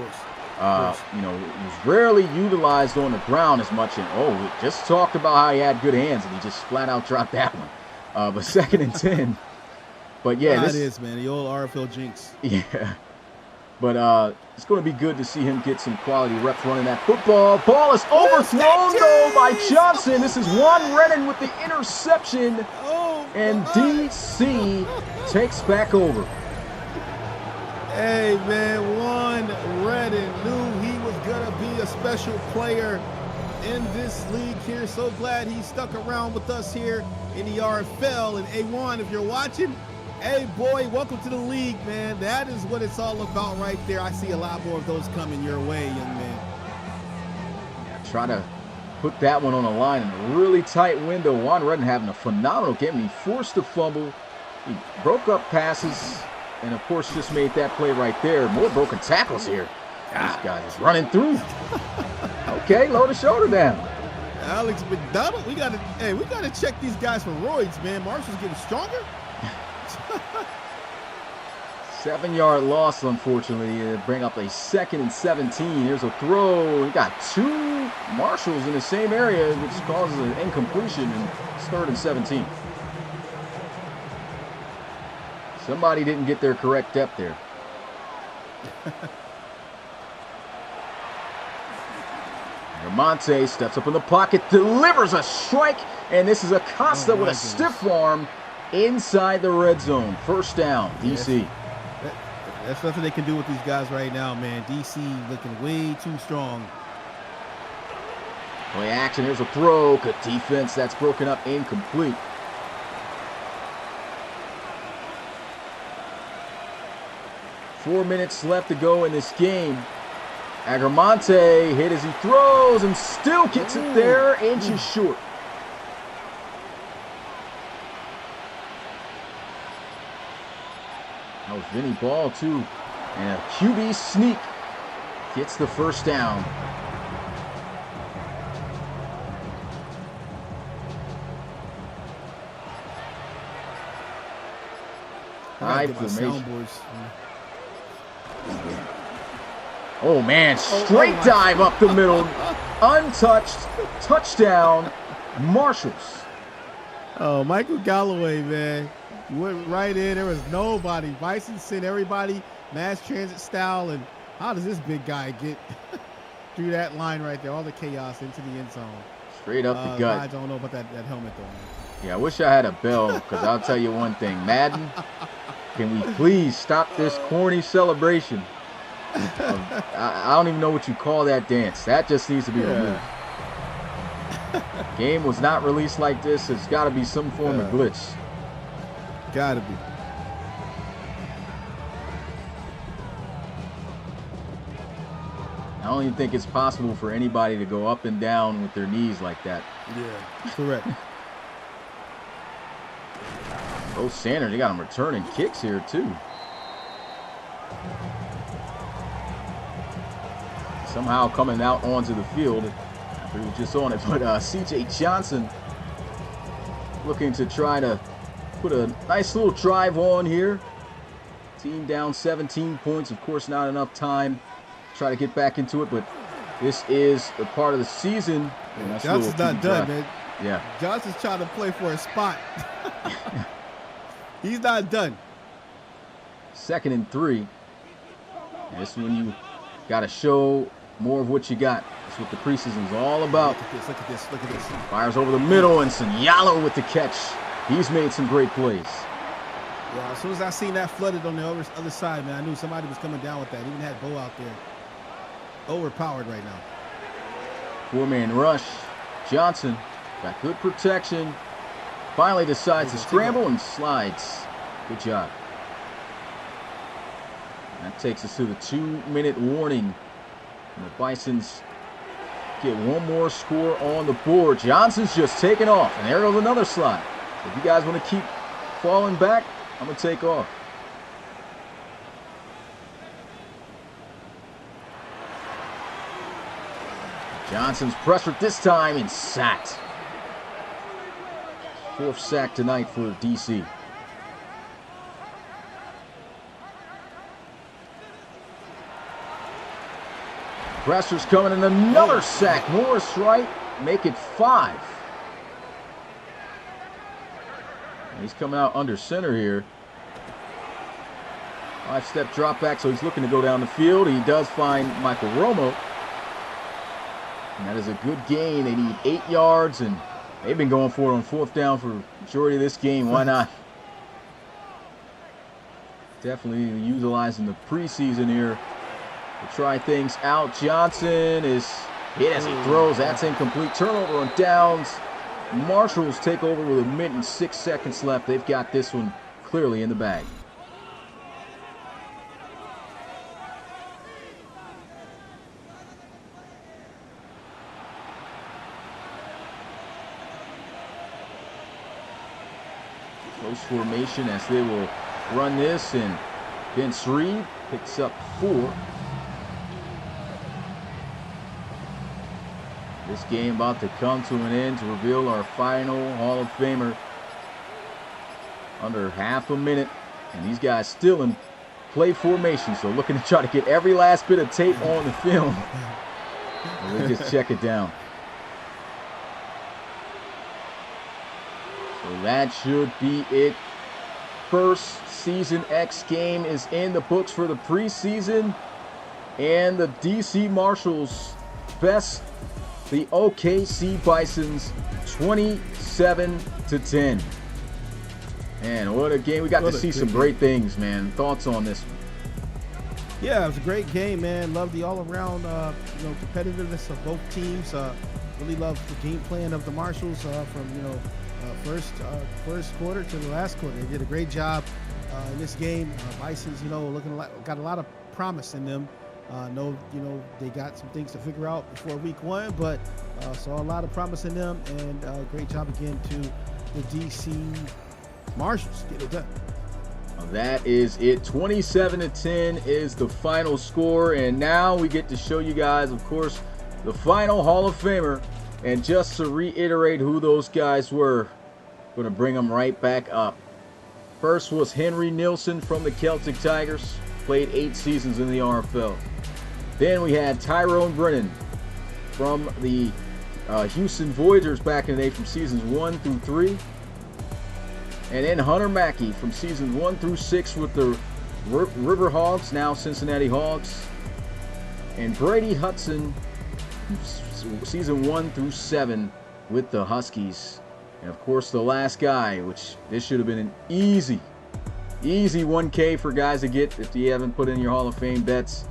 course. You know, he was rarely utilized on the ground as much. And we just talked about how he had good hands, and he just flat out dropped that one. But 2nd and 10. But yeah, that is, man, the old RFL jinx. Yeah. But it's going to be good to see him get some quality reps running that football. Ball is overthrown, though, by Johnson. This is Juan Redden with the interception. And DC takes back over. Hey, man, Juan Redden knew he was going to be a special player in this league here. So glad he stuck around with us here in the RFL. And A1, if you're watching, hey, boy, welcome to the league, man. That is what it's all about right there. I see a lot more of those coming your way, young man. Yeah, try to put that one on the line in a really tight window. Juan Redden having a phenomenal game. He forced the fumble. He broke up passes. And, of course, just made that play right there. More broken tackles here. This guy is running through. Okay, lower the shoulder down. Alex McDonald, we gotta check these guys for roids, man. Marshall's getting stronger. 7-yard loss, unfortunately. Bring up a 2nd and 17. Here's a throw. We got 2 Marshals in the same area, which causes an incompletion, and it's 3rd and 17. Somebody didn't get their correct depth there. Ramonte steps up in the pocket, delivers a strike, and this is Acosta with a stiff arm inside the red zone. First down, DC. That's nothing they can do with these guys right now, man. DC looking way too strong. Play action, here's a throw. Good defense, that's broken up, incomplete. Four minutes left to go in this game. Agramonte hit as he throws and still gets it there, inches short. That was Vinny Ball too. And a QB sneak gets the first down. High formation. Oh man, straight dive up the middle, untouched, touchdown, Marshals. Oh, Michael Galloway, man. He went right in, there was nobody. Bisons sent everybody mass transit style, and how does this big guy get through that line right there, all the chaos into the end zone? Straight up the gut. I don't know about that helmet though, man. Yeah, I wish I had a bell, because I'll tell you one thing, Madden, can we please stop this corny celebration? I don't even know what you call that dance. That just needs to be removed. Game was not released like this. It's got to be some form of glitch. Gotta be. I don't even think it's possible for anybody to go up and down with their knees like that. Yeah, correct. Oh, Sanders, they got him returning kicks here too. Somehow coming out onto the field. He was just on it, but C.J. Johnson looking to try to put a nice little drive on here. Team down 17 points. Of course, not enough time to try to get back into it, but this is a part of the season. Johnson's not done, man. Yeah. Johnson's trying to play for a spot. He's not done. 2nd and 3. And this is when you got to show more of what you got. That's what the preseason is all about. Look at this, look at this, look at this. Fires over the middle, and Sanyalo with the catch. He's made some great plays. Yeah, as soon as I seen that flooded on the other side, man, I knew somebody was coming down with that. Even had Bo out there. Overpowered right now. 4-man rush. Johnson got good protection. Finally decides to scramble and slides. Good job. That takes us to the 2-minute warning. And the Bisons get one more score on the board. Johnson's just taking off. And there goes another slide. If you guys want to keep falling back, I'm going to take off. Johnson's pressured this time and sacked. 4th sack tonight for DC. Pressure's coming and another sack. Morris right, make it 5. He's coming out under center here. 5-step drop back, so he's looking to go down the field. He does find Michael Romo. And that is a good gain. They need 8 yards, and they've been going for it on 4th down for the majority of this game. Why not? Definitely utilizing the preseason here to try things out. Johnson is hit as he throws. That's incomplete. Turnover on downs. Marshals take over with 1 minute and 6 seconds left. They've got this one clearly in the bag. Close formation as they will run this, and Vince Reed picks up 4. This game about to come to an end to reveal our final Hall of Famer. Under half a minute, and these guys still in play formation, so looking to try to get every last bit of tape on the film. And we just check it down. So that should be it. First season X game is in the books for the preseason, and the DC Marshals best the OKC Bisons 27-10. Man, what a game. We got to see some great things, man. Thoughts on this one? Yeah, it was a great game, man. Love the all-around competitiveness of both teams. Really love the game plan of the Marshals from first quarter to the last quarter. They did a great job in this game. Bisons, got a lot of promise in them. They got some things to figure out before week 1, but saw a lot of promise in them, and great job again to the DC Marshals. Get it done. That is it. 27-10 is the final score, and now we get to show you guys, of course, the final Hall of Famer. And just to reiterate who those guys were, I'm going to bring them right back up. First was Henry Nielsen from the Celtic Tigers, played 8 seasons in the RFL. Then we had Tyrone Brennan from the Houston Voyagers back in the day from seasons 1 through 3. And then Hunter Mackey from seasons 1 through 6 with the River Hogs, now Cincinnati Hogs. And Brady Hudson, season 1 through 7 with the Huskies. And of course the last guy, which this should have been an easy 1K for guys to get if you haven't put in your Hall of Fame bets.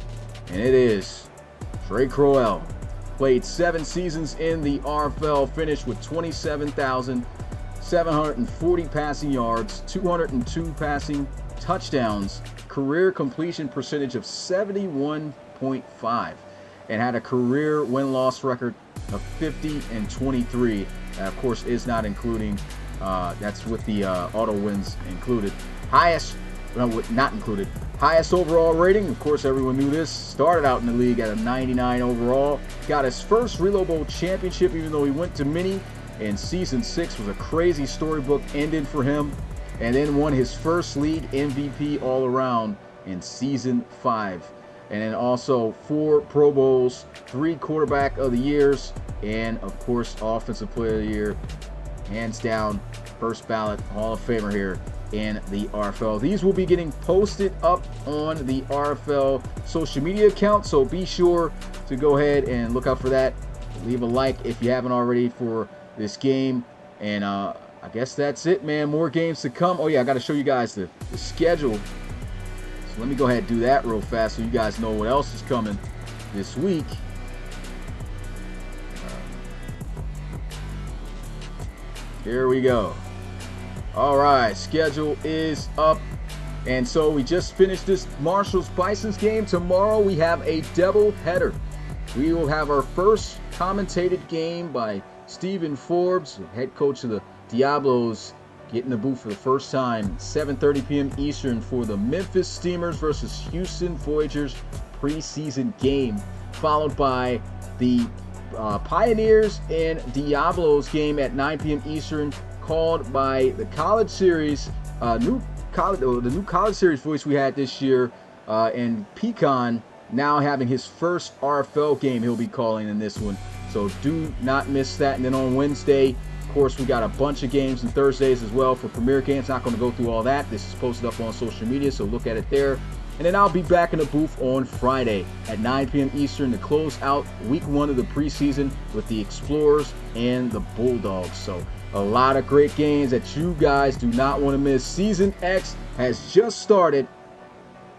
And it is Trey Crowell. Played 7 seasons in the RFL, finished with 27,740 passing yards, 202 passing touchdowns, career completion percentage of 71.5, and had a career win-loss record of 50-23. That, of course, is not including, that's with the auto wins included. Not included. Highest overall rating, of course, everyone knew this. Started out in the league at a 99 overall. Got his first Reload Bowl championship, even though he went to Mini. And season 6 was a crazy storybook ending for him. And then won his first league MVP all around in season 5. And then also 4 Pro Bowls, 3 quarterback of the years, and of course offensive player of the year. Hands down, first ballot Hall of Famer here in the RFL. These will be getting posted up on the RFL social media account, so be sure to go ahead and look out for that. Leave a like if you haven't already for this game. And I guess that's it, man. More games to come. Oh yeah, I got to show you guys the schedule. So let me go ahead and do that real fast so you guys know what else is coming this week. Here we go. All right, schedule is up. And so we just finished this Marshals Bisons game. Tomorrow we have a double header. We will have our first commentated game by Stephen Forbes, head coach of the Diablos, getting the booth for the first time. 7:30 p.m. Eastern for the Memphis Steamers versus Houston Voyagers preseason game, followed by the Pioneers and Diablos game at 9 p.m. Eastern, called by the College Series, the new College Series voice we had this year, and Pecan now having his first RFL game he'll be calling in this one. So do not miss that. And then on Wednesday, of course, we got a bunch of games, and Thursdays as well for Premier Games. Not going to go through all that. This is posted up on social media, so look at it there. And then I'll be back in the booth on Friday at 9 p.m. Eastern to close out week 1 of the preseason with the Explorers and the Bulldogs. So a lot of great games that you guys do not want to miss. Season X has just started,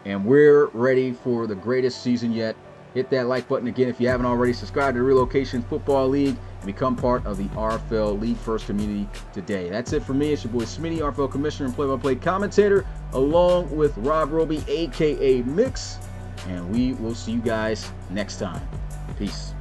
and we're ready for the greatest season yet. Hit that like button again if you haven't already. Subscribe to the Relocation Football League and become part of the RFL League First community today. That's it for me. It's your boy Smitty, RFL Commissioner and play-by-play commentator, along with Rob Roby, a.k.a. Mix. And we will see you guys next time. Peace.